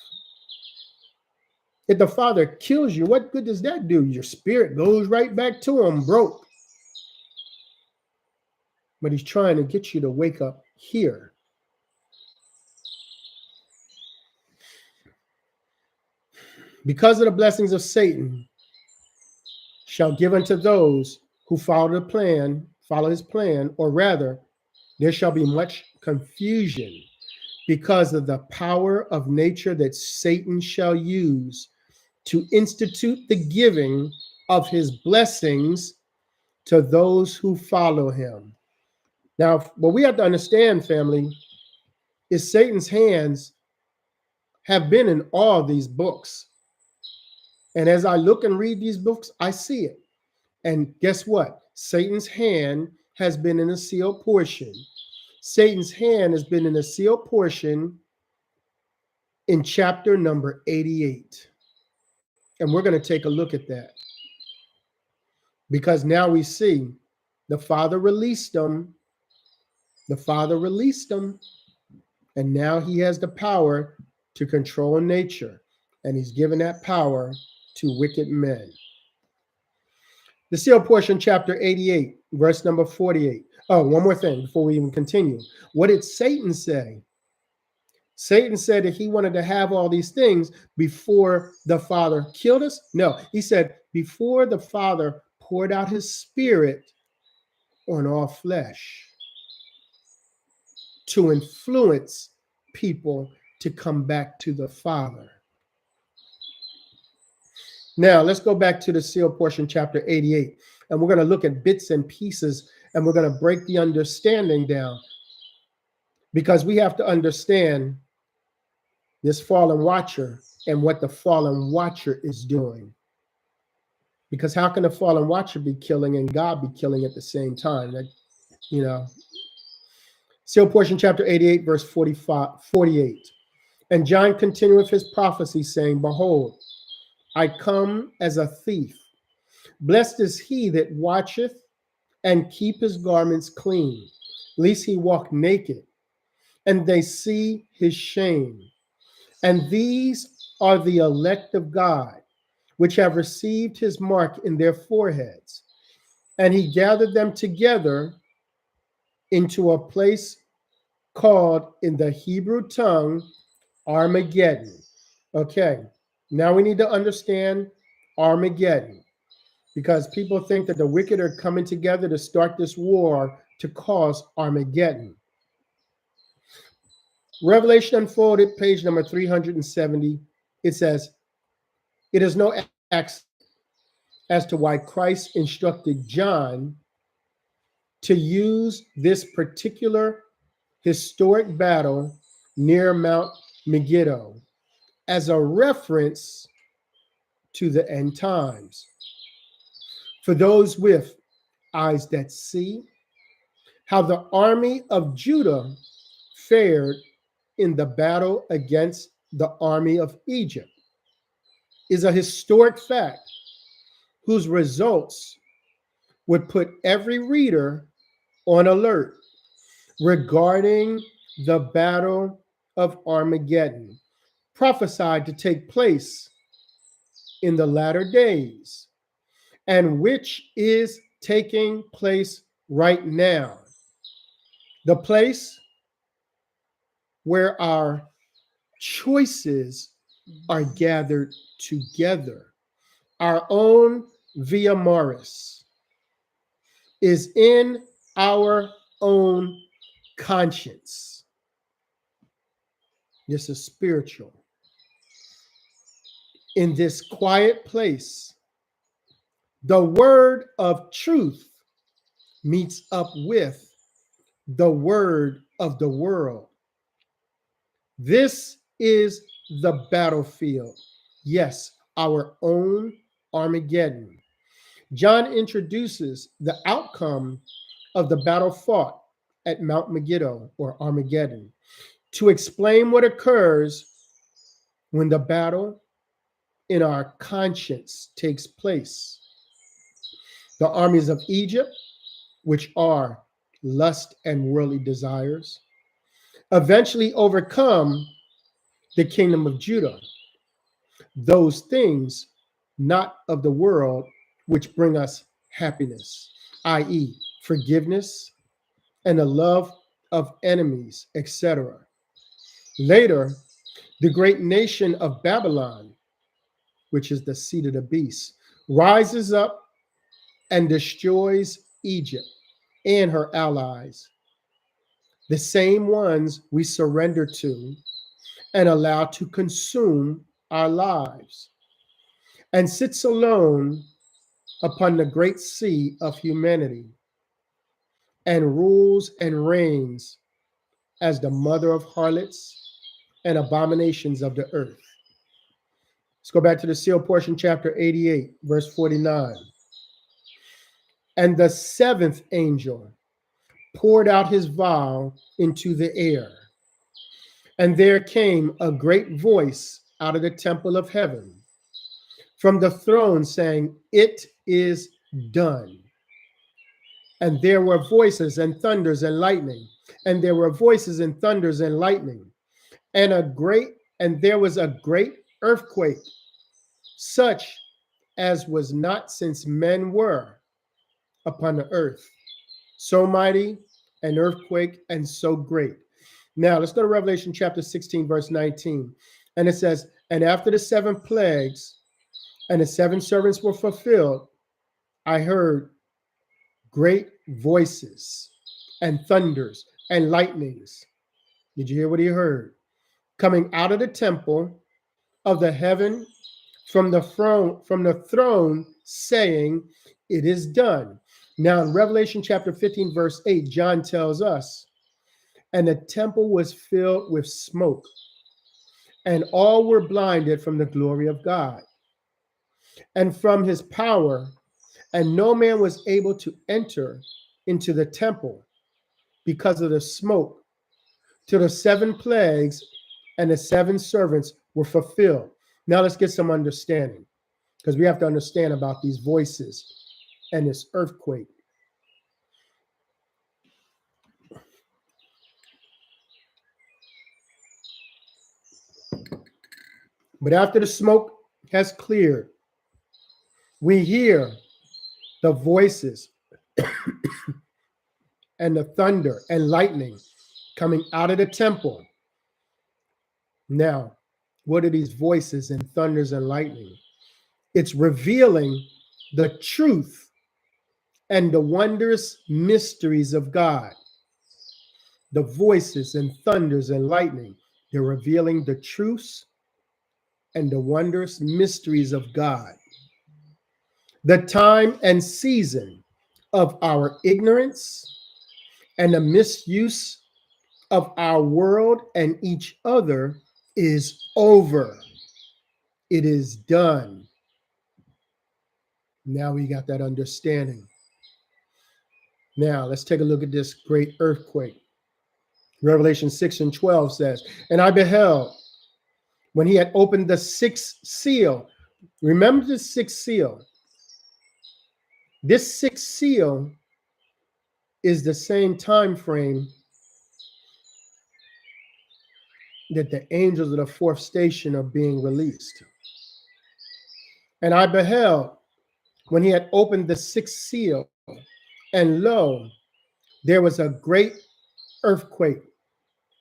If the Father kills you, what good does that do? Your spirit goes right back to him, broke. But he's trying to get you to wake up here. Because of the blessings of Satan shall give unto those who follow his plan, or rather, there shall be much confusion because of the power of nature that Satan shall use to institute the giving of his blessings to those who follow him. Now, what we have to understand, family, is Satan's hands have been in all these books. And as I look and read these books, I see it. And guess what? Satan's hand has been in the sealed portion. Satan's hand has been in the sealed portion in chapter number 88. And we're going to take a look at that. Because now we see the Father released them. The Father released them. And now he has the power to control nature. And he's given that power to wicked men. The sealed portion, chapter 88, verse number 48. Oh, one more thing before we even continue. What did Satan say? Satan said that he wanted to have all these things before the Father killed us. No, he said before the Father poured out his spirit on all flesh to influence people to come back to the Father. Now, let's go back to the sealed portion, chapter 88, and we're going to look at bits and pieces, and we're going to break the understanding down, because we have to understand this fallen watcher and what the fallen watcher is doing. Because how can the fallen watcher be killing and God be killing at the same time? That, you know. Sealed portion, chapter 88, verse 48. And John continueth his prophecy, saying, Behold, I come as a thief. Blessed is he that watcheth and keep his garments clean, lest he walk naked, and they see his shame. And these are the elect of God, which have received his mark in their foreheads. And he gathered them together into a place called in the Hebrew tongue Armageddon. Okay, now we need to understand Armageddon, because people think that the wicked are coming together to start this war to cause Armageddon. Revelation Unfolded, page number 370, it says, it is no accident as to why Christ instructed John to use this particular historic battle near Mount Megiddo as a reference to the end times. For those with eyes that see, how the army of Judah fared in the battle against the army of Egypt is a historic fact whose results would put every reader on alert regarding the battle of Armageddon, prophesied to take place in the latter days, and which is taking place right now. The place where our choices are gathered together. Our own via Morris is in our own conscience. This is spiritual. In this quiet place, the word of truth meets up with the word of the world. This is the battlefield. Yes, our own Armageddon. John introduces the outcome of the battle fought at Mount Megiddo or Armageddon to explain what occurs when the battle in our conscience takes place. The armies of Egypt, which are lust and worldly desires, eventually overcome the kingdom of Judah, those things not of the world which bring us happiness, i.e., forgiveness and the love of enemies, etc. Later, the great nation of Babylon, which is the seat of the beast, rises up and destroys Egypt and her allies, the same ones we surrender to and allow to consume our lives. and sits alone upon the great sea of humanity, and rules and reigns as the mother of harlots and abominations of the earth. Let's go back to the seal portion, chapter 88, verse 49. And the seventh angel poured out his vial into the air, and there came a great voice out of the temple of heaven from the throne saying, "It is done." And there were voices and thunders and lightning, and there were voices and thunders and lightning, and there was a great earthquake, such as was not since men were upon the earth. So mighty an earthquake and so great. Now let's go to Revelation chapter 16, verse 19. And it says, "And after the seven plagues and the seven servants were fulfilled, I heard great voices and thunders and lightnings." Did you hear what he heard? "Coming out of the temple of the heaven from the throne, saying, It is done." Now in Revelation chapter 15, verse 8, John tells us, "And the temple was filled with smoke, and all were blinded from the glory of God and from his power, and no man was able to enter into the temple because of the smoke, till the seven plagues and the seven servants were fulfilled." Now let's get some understanding, because we have to understand about these voices and this earthquake. But after the smoke has cleared, we hear the voices and the thunder and lightning coming out of the temple. Now, what are these voices and thunders and lightning? It's revealing the truth and the wondrous mysteries of God. The voices and thunders and lightning, they're revealing the truths and the wondrous mysteries of God. The time and season of our ignorance and the misuse of our world and each other is over. It is done. Now we got that understanding. Now let's take a look at this great earthquake. Revelation 6 and 12 says, "And I beheld when he had opened the sixth seal." Remember the sixth seal. This sixth seal is the same time frame that the angels of the fourth station are being released. "And I beheld when he had opened the sixth seal, and lo, there was a great earthquake."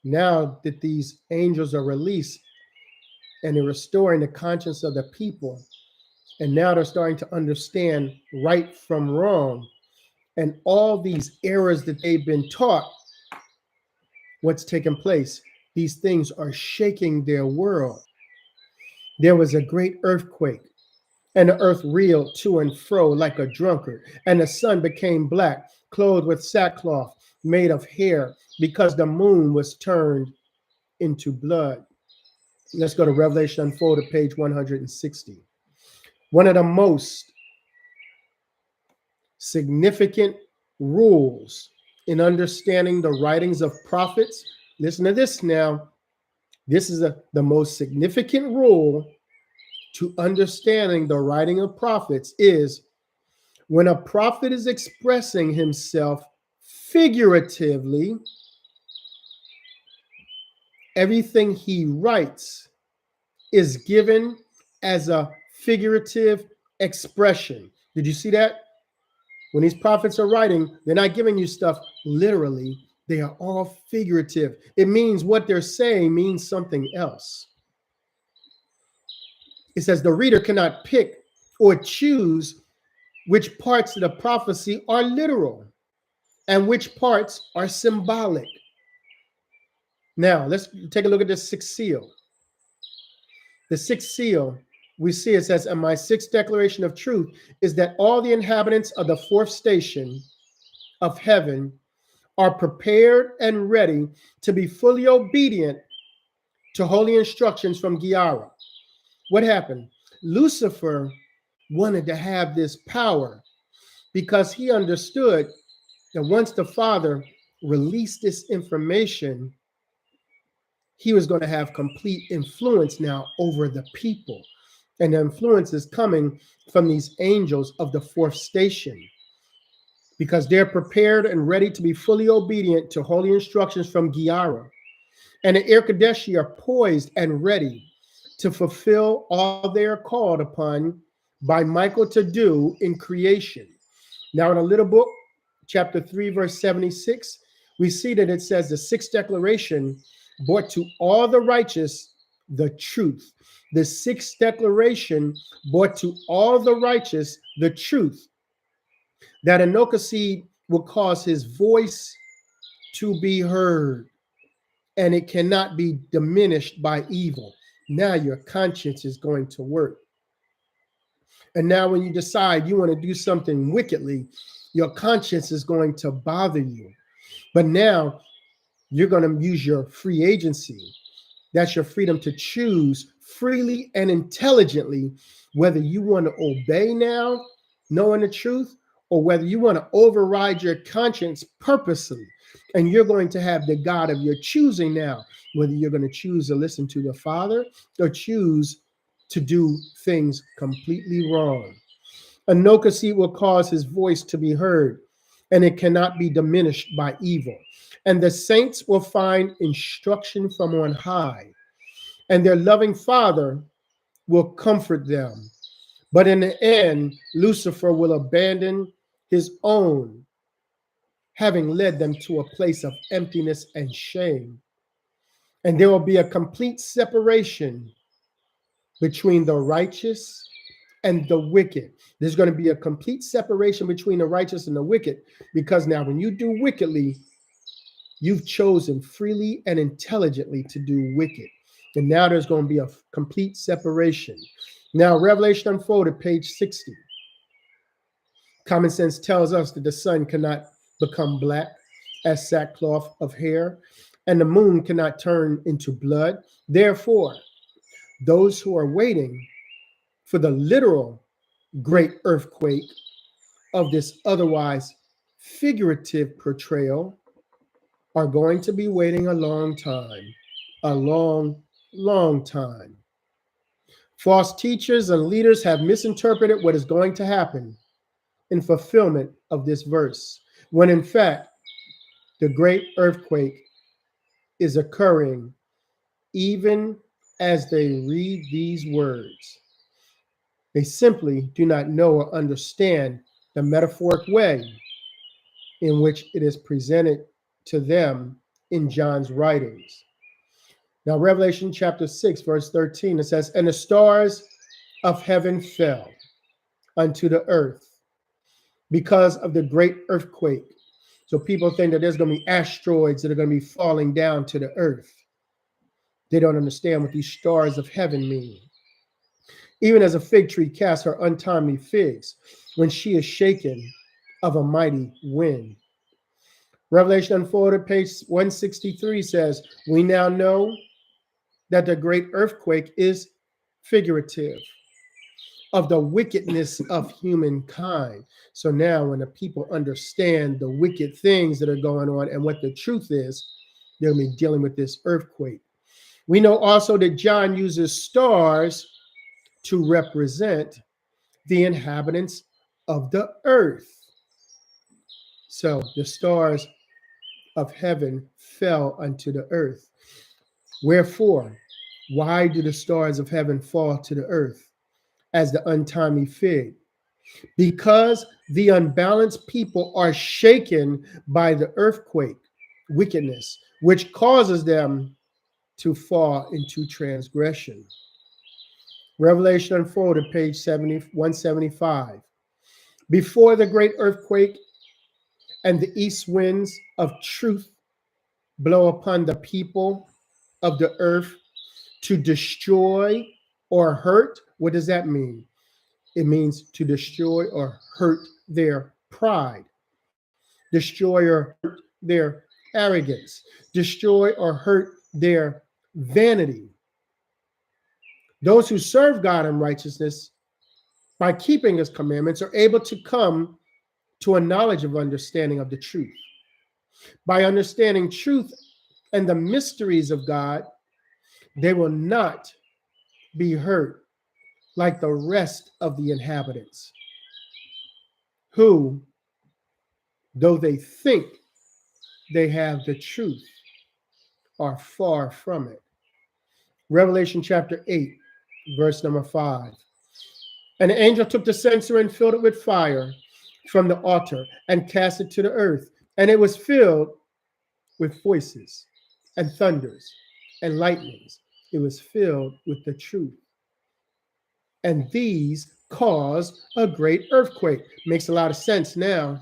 Now that these angels are released and they're restoring the conscience of the people, and now they're starting to understand right from wrong, and all these errors that they've been taught, what's taken place, these things are shaking their world. "There was a great earthquake, and the earth reeled to and fro like a drunkard, and the sun became black, clothed with sackcloth made of hair, because the moon was turned into blood." Let's go to Revelation Unfolded, page 160. One of the most significant rules in understanding the writings of prophets. Listen to this now. This is the most significant rule to understanding the writing of prophets is when a prophet is expressing himself figuratively, everything he writes is given as a figurative expression. Did you see that? When these prophets are writing, they're not giving you stuff literally. They are all figurative. It means what they're saying means something else. It says the reader cannot pick or choose which parts of the prophecy are literal and which parts are symbolic. Now, let's take a look at the sixth seal. The sixth seal we see it says, and my sixth declaration of truth is that all the inhabitants of the fourth station of heaven are prepared and ready to be fully obedient to holy instructions from Giara. What happened? Lucifer wanted to have this power because he understood that once the Father released this information, he was going to have complete influence now over the people. And the influence is coming from these angels of the fourth station because they're prepared and ready to be fully obedient to holy instructions from Giara. And the Decadarchiy are poised and ready to fulfill all they are called upon by Michael to do in creation. Now, in a little book, chapter 3, verse 76, we see that it says the sixth declaration brought to all the righteous the truth. The sixth declaration brought to all the righteous the truth, that Enochocide will cause his voice to be heard, and it cannot be diminished by evil. Now your conscience is going to work. And now when you decide you want to do something wickedly, your conscience is going to bother you. But now you're going to use your free agency. That's your freedom to choose freely and intelligently whether you want to obey now, knowing the truth, or whether you want to override your conscience purposely. And you're going to have the God of your choosing now, whether you're going to choose to listen to the Father or choose to do things completely wrong. Enochocide will cause his voice to be heard, and it cannot be diminished by evil. And the saints will find instruction from on high, and their loving Father will comfort them. But in the end, Lucifer will abandon his own, having led them to a place of emptiness and shame. And there will be a complete separation between the righteous and the wicked. There's going to be a complete separation between the righteous and the wicked, because now when you do wickedly, you've chosen freely and intelligently to do wicked. And now there's going to be a complete separation. Now, Revelation Unfolded, page 60. Common sense tells us that the sun cannot become black as sackcloth of hair, and the moon cannot turn into blood. Therefore, those who are waiting for the literal great earthquake of this otherwise figurative portrayal are going to be waiting a long time, a long, long time. False teachers and leaders have misinterpreted what is going to happen in fulfillment of this verse, when in fact, the great earthquake is occurring even as they read these words. They simply do not know or understand the metaphoric way in which it is presented to them in John's writings. Now, Revelation chapter 6, verse 13, it says, and the stars of heaven fell unto the earth because of the great earthquake. So people think that there's going to be asteroids that are going to be falling down to the earth. They don't understand what these stars of heaven mean. Even as a fig tree casts her untimely figs when she is shaken of a mighty wind. Revelation Unfolded, page 163 says, we now know that the great earthquake is figurative of the wickedness of humankind. So now when the people understand the wicked things that are going on and what the truth is, they'll be dealing with this earthquake. We know also that John uses stars to represent the inhabitants of the earth. So the stars of heaven fell unto the earth. Wherefore, why do the stars of heaven fall to the earth as the untimely fig? Because the unbalanced people are shaken by the earthquake, wickedness, which causes them to fall into transgression. Revelation Unfolded, page 175. Before the great earthquake and the east winds of truth blow upon the people of the earth to destroy or hurt. What does that mean? It means to destroy or hurt their pride, destroy or hurt their arrogance, destroy or hurt their vanity. Those who serve God in righteousness by keeping his commandments are able to come to a knowledge of understanding of the truth. By understanding truth and the mysteries of God, they will not be hurt like the rest of the inhabitants, who, though they think they have the truth, are far from it. Revelation chapter 8, verse number 5. And the angel took the censer and filled it with fire from the altar and cast it to the earth. And it was filled with voices and thunders and lightnings. It was filled with the truth. And these caused a great earthquake. Makes a lot of sense now.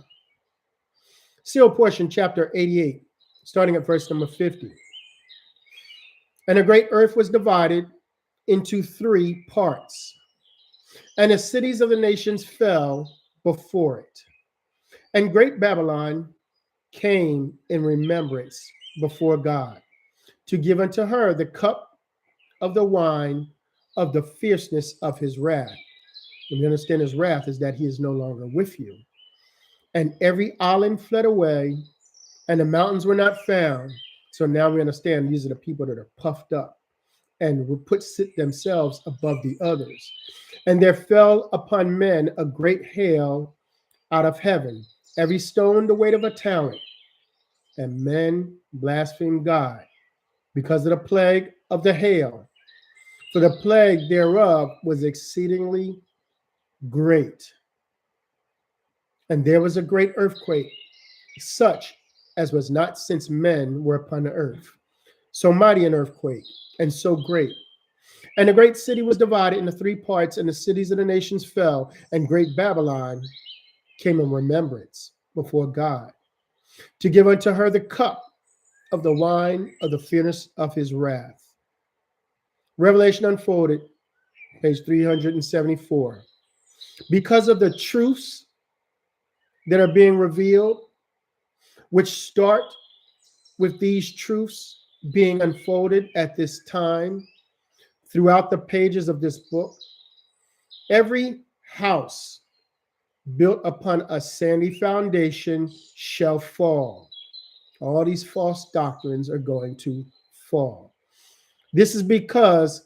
Seal portion, chapter 88, starting at verse number 50. And a great earth was divided into 3 parts, and the cities of the nations fell before it. And great Babylon came in remembrance before God, to give unto her the cup of the wine of the fierceness of his wrath. And you understand his wrath is that he is no longer with you. And every island fled away, and the mountains were not found. So now we understand these are the people that are puffed up and will sit themselves above the others. And there fell upon men a great hail out of heaven, every stone the weight of a talent. And men blasphemed God because of the plague of the hail. For the plague thereof was exceedingly great. And there was a great earthquake, such as was not since men were upon the earth. So mighty an earthquake, and so great. And the great city was divided into 3 parts, and the cities of the nations fell, and great Babylon came in remembrance before God, to give unto her the cup of the wine of the fierceness of his wrath. Revelation unfolded, page 374. Because of the truths that are being revealed, which start with these truths being unfolded at this time throughout the pages of this book, every house built upon a sandy foundation shall fall. All these false doctrines are going to fall. This is because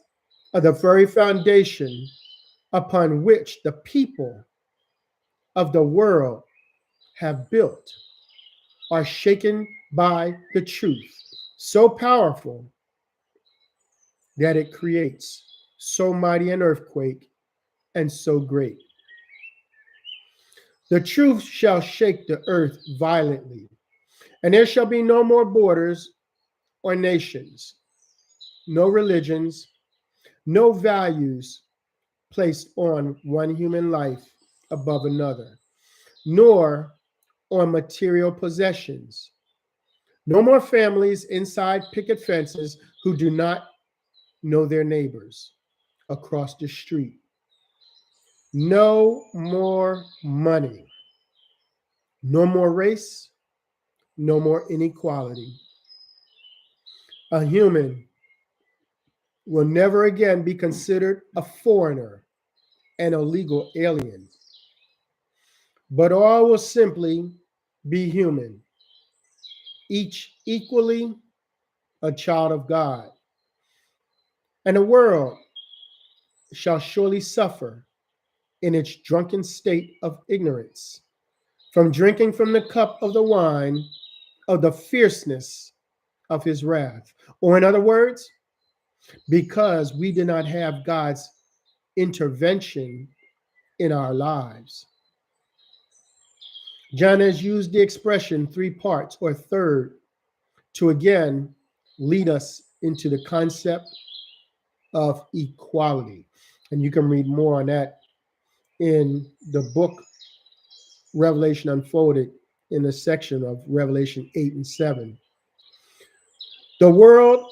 of the very foundation upon which the people of the world have built are shaken by the truth, so powerful that it creates so mighty an earthquake and so great. The truth shall shake the earth violently, and there shall be no more borders or nations, no religions, no values placed on one human life above another, nor on material possessions. No more families inside picket fences who do not know their neighbors across the street. No more money. No more race. No more inequality. A human will never again be considered a foreigner and a legal alien, but all will simply be human, each equally a child of God. And the world shall surely suffer in its drunken state of ignorance from drinking from the cup of the wine of the fierceness of his wrath. Or in other words, because we did not have God's intervention in our lives. John has used the expression 3 parts or third to again lead us into the concept of equality. And you can read more on that in the book Revelation Unfolded in the section of Revelation 8 and 7. The world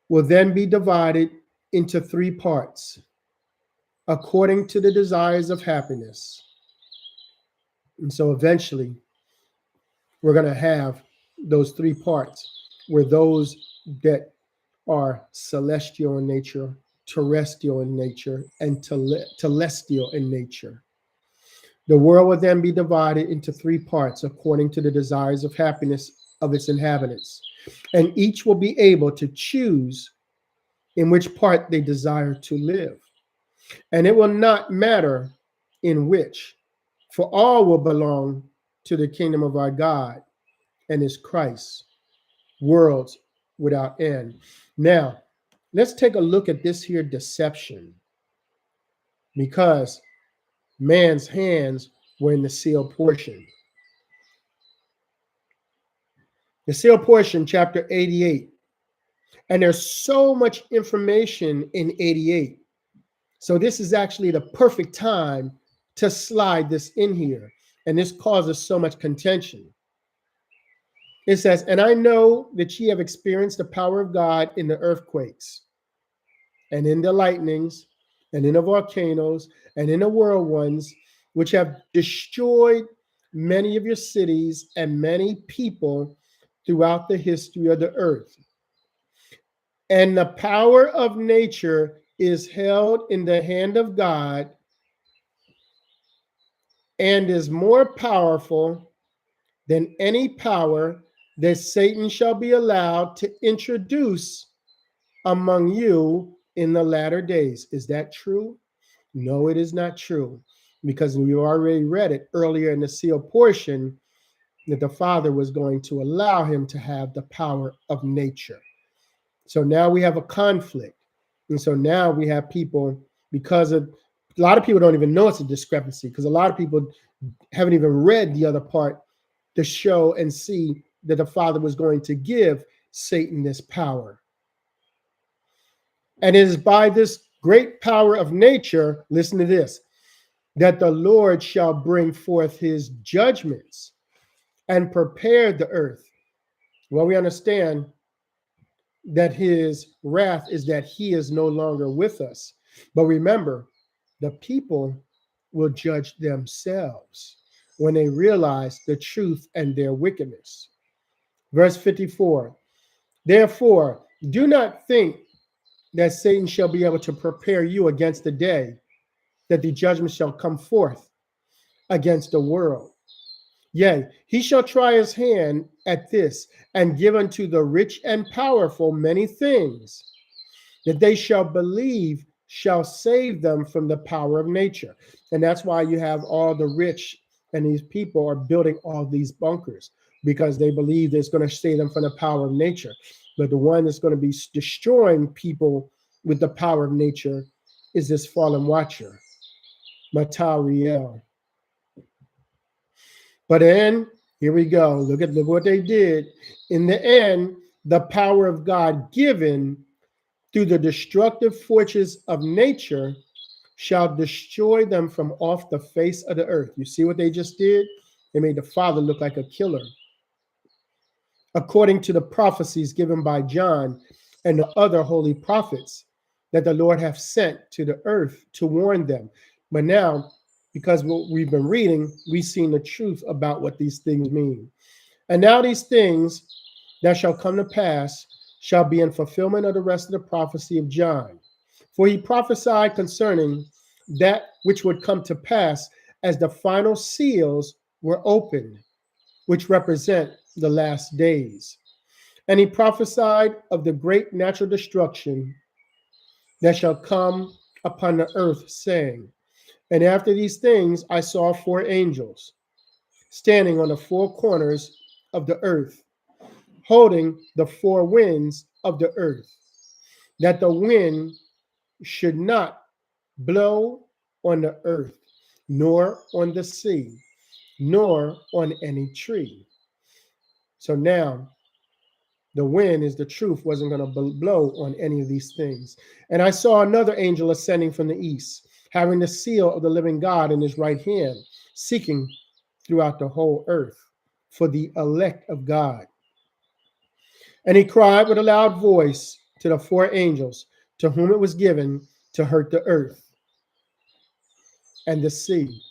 will then be divided into three parts according to the desires of happiness. And so eventually, we're going to have those three parts where those that are celestial in nature, terrestrial in nature, and telestial in nature. The world will then be divided into three parts according to the desires of happiness of its inhabitants, and each will be able to choose in which part they desire to live. And it will not matter in which, for all will belong to the kingdom of our God and his Christ, worlds without end. Now, let's take a look at this here deception, because man's hands were in the sealed portion. The sealed portion, chapter 88. And there's so much information in 88. So this is actually the perfect time to slide this in here. And this causes so much contention. It says, and I know that ye have experienced the power of God in the earthquakes, and in the lightnings, and in the volcanoes, and in the whirlwinds, which have destroyed many of your cities and many people throughout the history of the earth. And the power of nature is held in the hand of God and is more powerful than any power that Satan shall be allowed to introduce among you in the latter days. Is that true? No, it is not true, because we already read it earlier in the sealed portion that the Father was going to allow him to have the power of nature. So now we have a conflict. And so now we have people, because of a lot of people don't even know it's a discrepancy, because a lot of people haven't even read the other part to show and see that the Father was going to give Satan this power. And it is by this great power of nature, listen to this, that the Lord shall bring forth his judgments and prepare the earth. Well, we understand that his wrath is that he is no longer with us. But remember, the people will judge themselves when they realize the truth and their wickedness. Verse 54, therefore, do not think that Satan shall be able to prepare you against the day that the judgment shall come forth against the world. Yea, he shall try his hand at this, and give unto the rich and powerful many things, that they shall believe shall save them from the power of nature. And that's why you have all the rich and these people are building all these bunkers, because they believe it's going to save them from the power of nature. But the one that's going to be destroying people with the power of nature is this fallen watcher, Matariel. But then, here we go. Look what they did. In the end, the power of God given through the destructive forces of nature shall destroy them from off the face of the earth. You see what they just did? They made the Father look like a killer. According to the prophecies given by John and the other holy prophets that the Lord hath sent to the earth to warn them. But now, because what we've been reading, we've seen the truth about what these things mean. And now these things that shall come to pass shall be in fulfillment of the rest of the prophecy of John. For he prophesied concerning that which would come to pass as the final seals were opened, which represent the last days. And he prophesied of the great natural destruction that shall come upon the earth, saying, and after these things I saw four angels standing on the four corners of the earth, holding the four winds of the earth, that the wind should not blow on the earth, nor on the sea, nor on any tree. So now the wind is the truth, wasn't going to blow on any of these things. And I saw another angel ascending from the east, having the seal of the living God in his right hand, seeking throughout the whole earth for the elect of God. And he cried with a loud voice to the four angels to whom it was given to hurt the earth and the sea,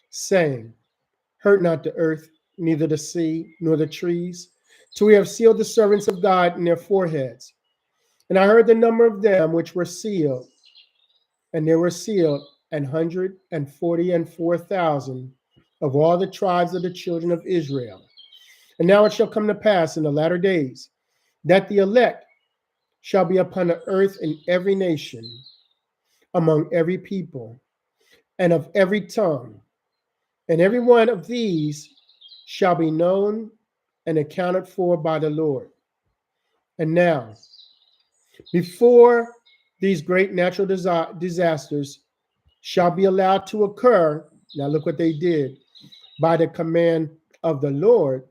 saying, hurt not the earth, neither the sea, nor the trees, till we have sealed the servants of God in their foreheads. And I heard the number of them which were sealed, and there were sealed 144,000 of all the tribes of the children of Israel. And now it shall come to pass in the latter days that the elect shall be upon the earth in every nation, among every people, and of every tongue. And every one of these shall be known and accounted for by the Lord. And now, before these great natural disasters shall be allowed to occur, now look what they did, by the command of the Lord.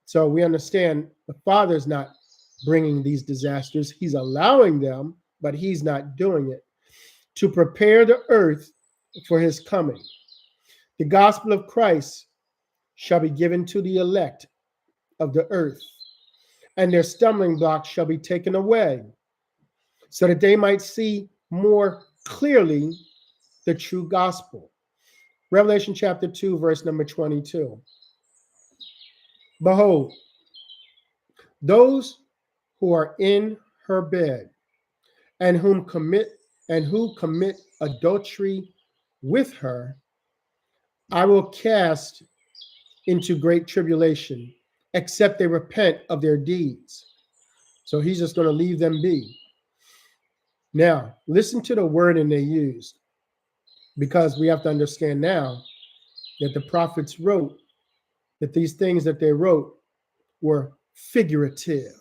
So we understand the Father's not bringing these disasters. He's allowing them, but he's not doing it. To prepare the earth for his coming. The gospel of Christ shall be given to the elect of the earth, and their stumbling blocks shall be taken away, so that they might see more clearly the true gospel. Revelation chapter 2, verse number 22. Behold, those who are in her bed, and who commit adultery with her, I will cast into great tribulation, except they repent of their deeds. So he's just going to leave them be. Now, listen to the wording they used, because we have to understand now that the prophets wrote that these things that they wrote were figurative.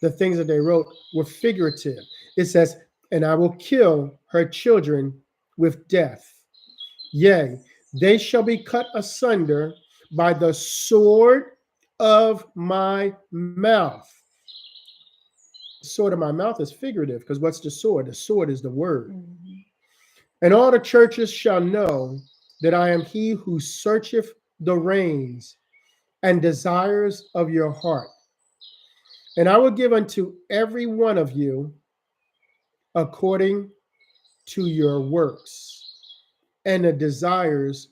The things that they wrote were figurative. It says, and I will kill her children with death. Yea, they shall be cut asunder by the sword of my mouth. The sword of my mouth is figurative, because what's the sword? The sword is the word. Mm-hmm. And all the churches shall know that I am he who searcheth the reins and desires of your heart. And I will give unto every one of you according to your works and the desires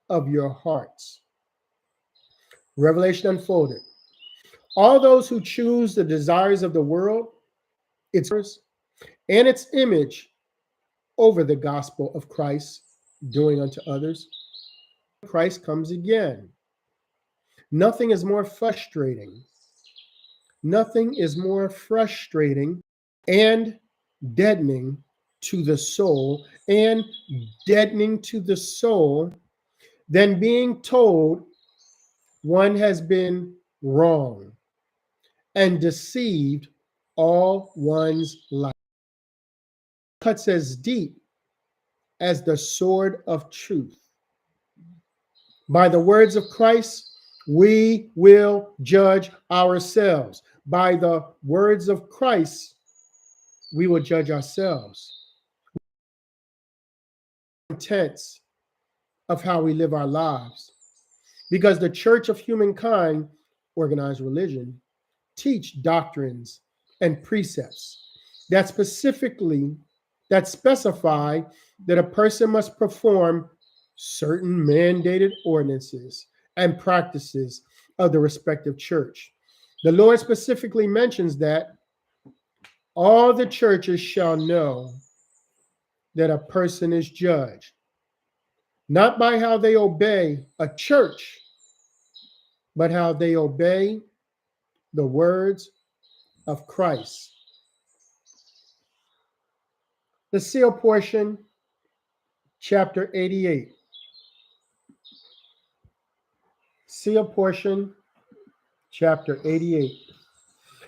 of your hearts. Revelation unfolded. All those who choose the desires of the world, its and its image over the gospel of Christ, doing unto others, Christ comes again. Nothing is more frustrating. Nothing is more frustrating and deadening to the soul than being told one has been wrong and deceived all one's life. Cuts as deep as the sword of truth. By the words of Christ, we will judge ourselves. By the words of Christ, we will judge ourselves. Intents of how we live our lives. Because the church of humankind, organized religion, teach doctrines and precepts that specify that a person must perform certain mandated ordinances and practices of the respective church. The Lord specifically mentions that all the churches shall know that a person is judged, not by how they obey a church, but how they obey the words of Christ. The seal portion, chapter 88. Seal portion, chapter 88.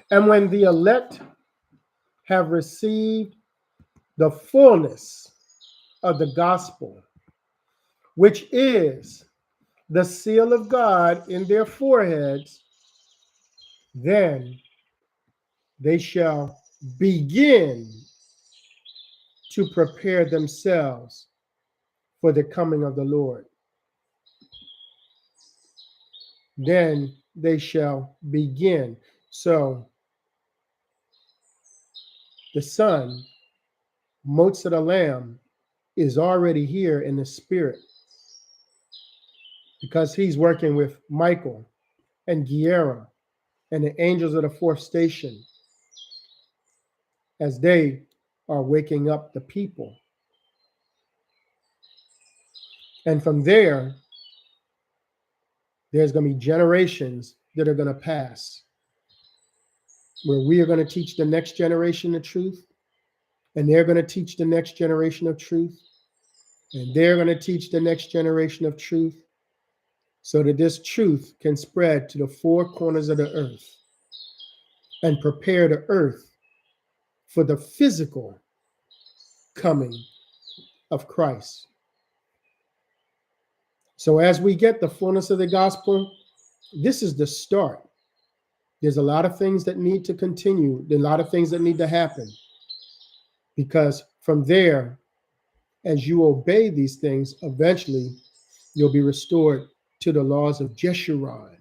And when the elect have received the fullness of the gospel, which is the seal of God in their foreheads, then they shall begin to prepare themselves for the coming of the Lord. Then they shall begin. So the Son, Mozart the Lamb, is already here in the spirit because he's working with Michael and Guerra and the angels of the fourth station as they are waking up the people. And from there, there's going to be generations that are going to pass where we are going to teach the next generation the truth, and they're going to teach the next generation of truth, and they're going to teach the next generation of truth, so that this truth can spread to the four corners of the earth and prepare the earth for the physical coming of Christ. So as we get the fullness of the gospel, this is the start. There's a lot of things that need to continue, a lot of things that need to happen, because from there, as you obey these things, eventually you'll be restored to the laws of Jeshurun,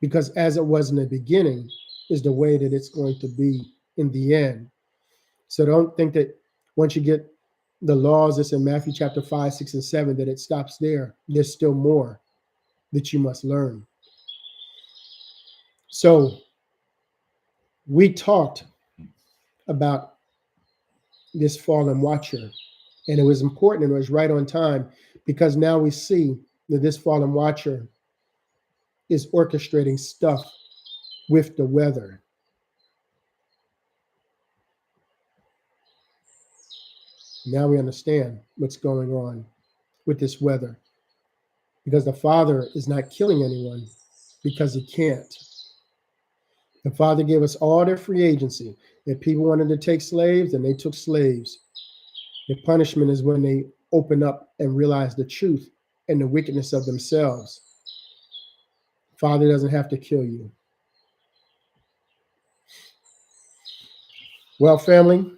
because as it was in the beginning is the way that it's going to be in the end. So don't think that once you get the laws that's in Matthew chapter 5, 6, and 7, that it stops there. There's still more that you must learn. So we talked about this fallen watcher, and it was important, and it was right on time, because now we see that this fallen watcher is orchestrating stuff with the weather. Now we understand what's going on with this weather, because the Father is not killing anyone because he can't. The Father gave us all their free agency. If people wanted to take slaves, then they took slaves. The punishment is when they open up and realize the truth and the wickedness of themselves. Father doesn't have to kill you. Well, family,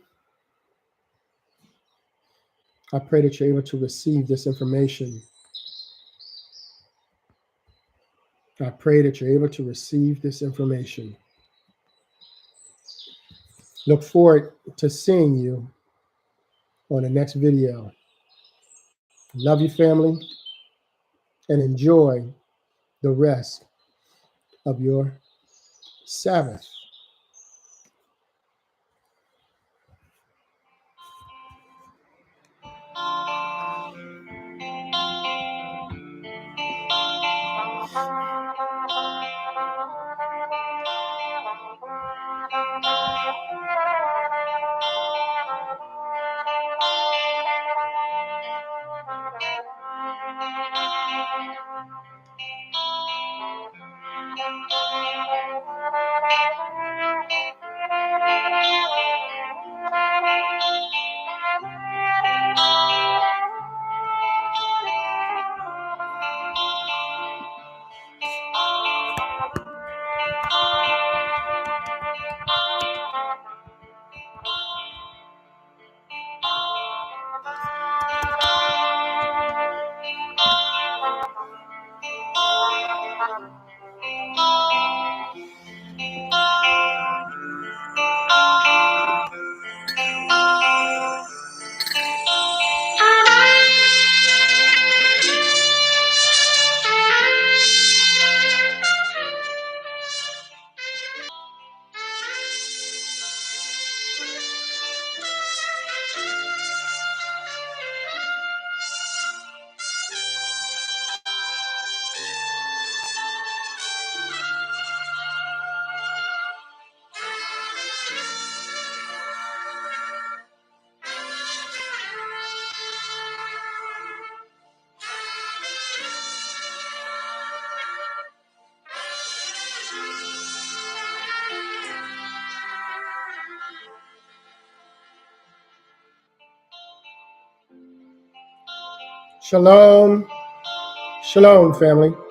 I pray that you're able to receive this information. I pray that you're able to receive this information. Look forward to seeing you on the next video. Love you, family, and enjoy the rest of your Sabbath. Shalom. Shalom, family.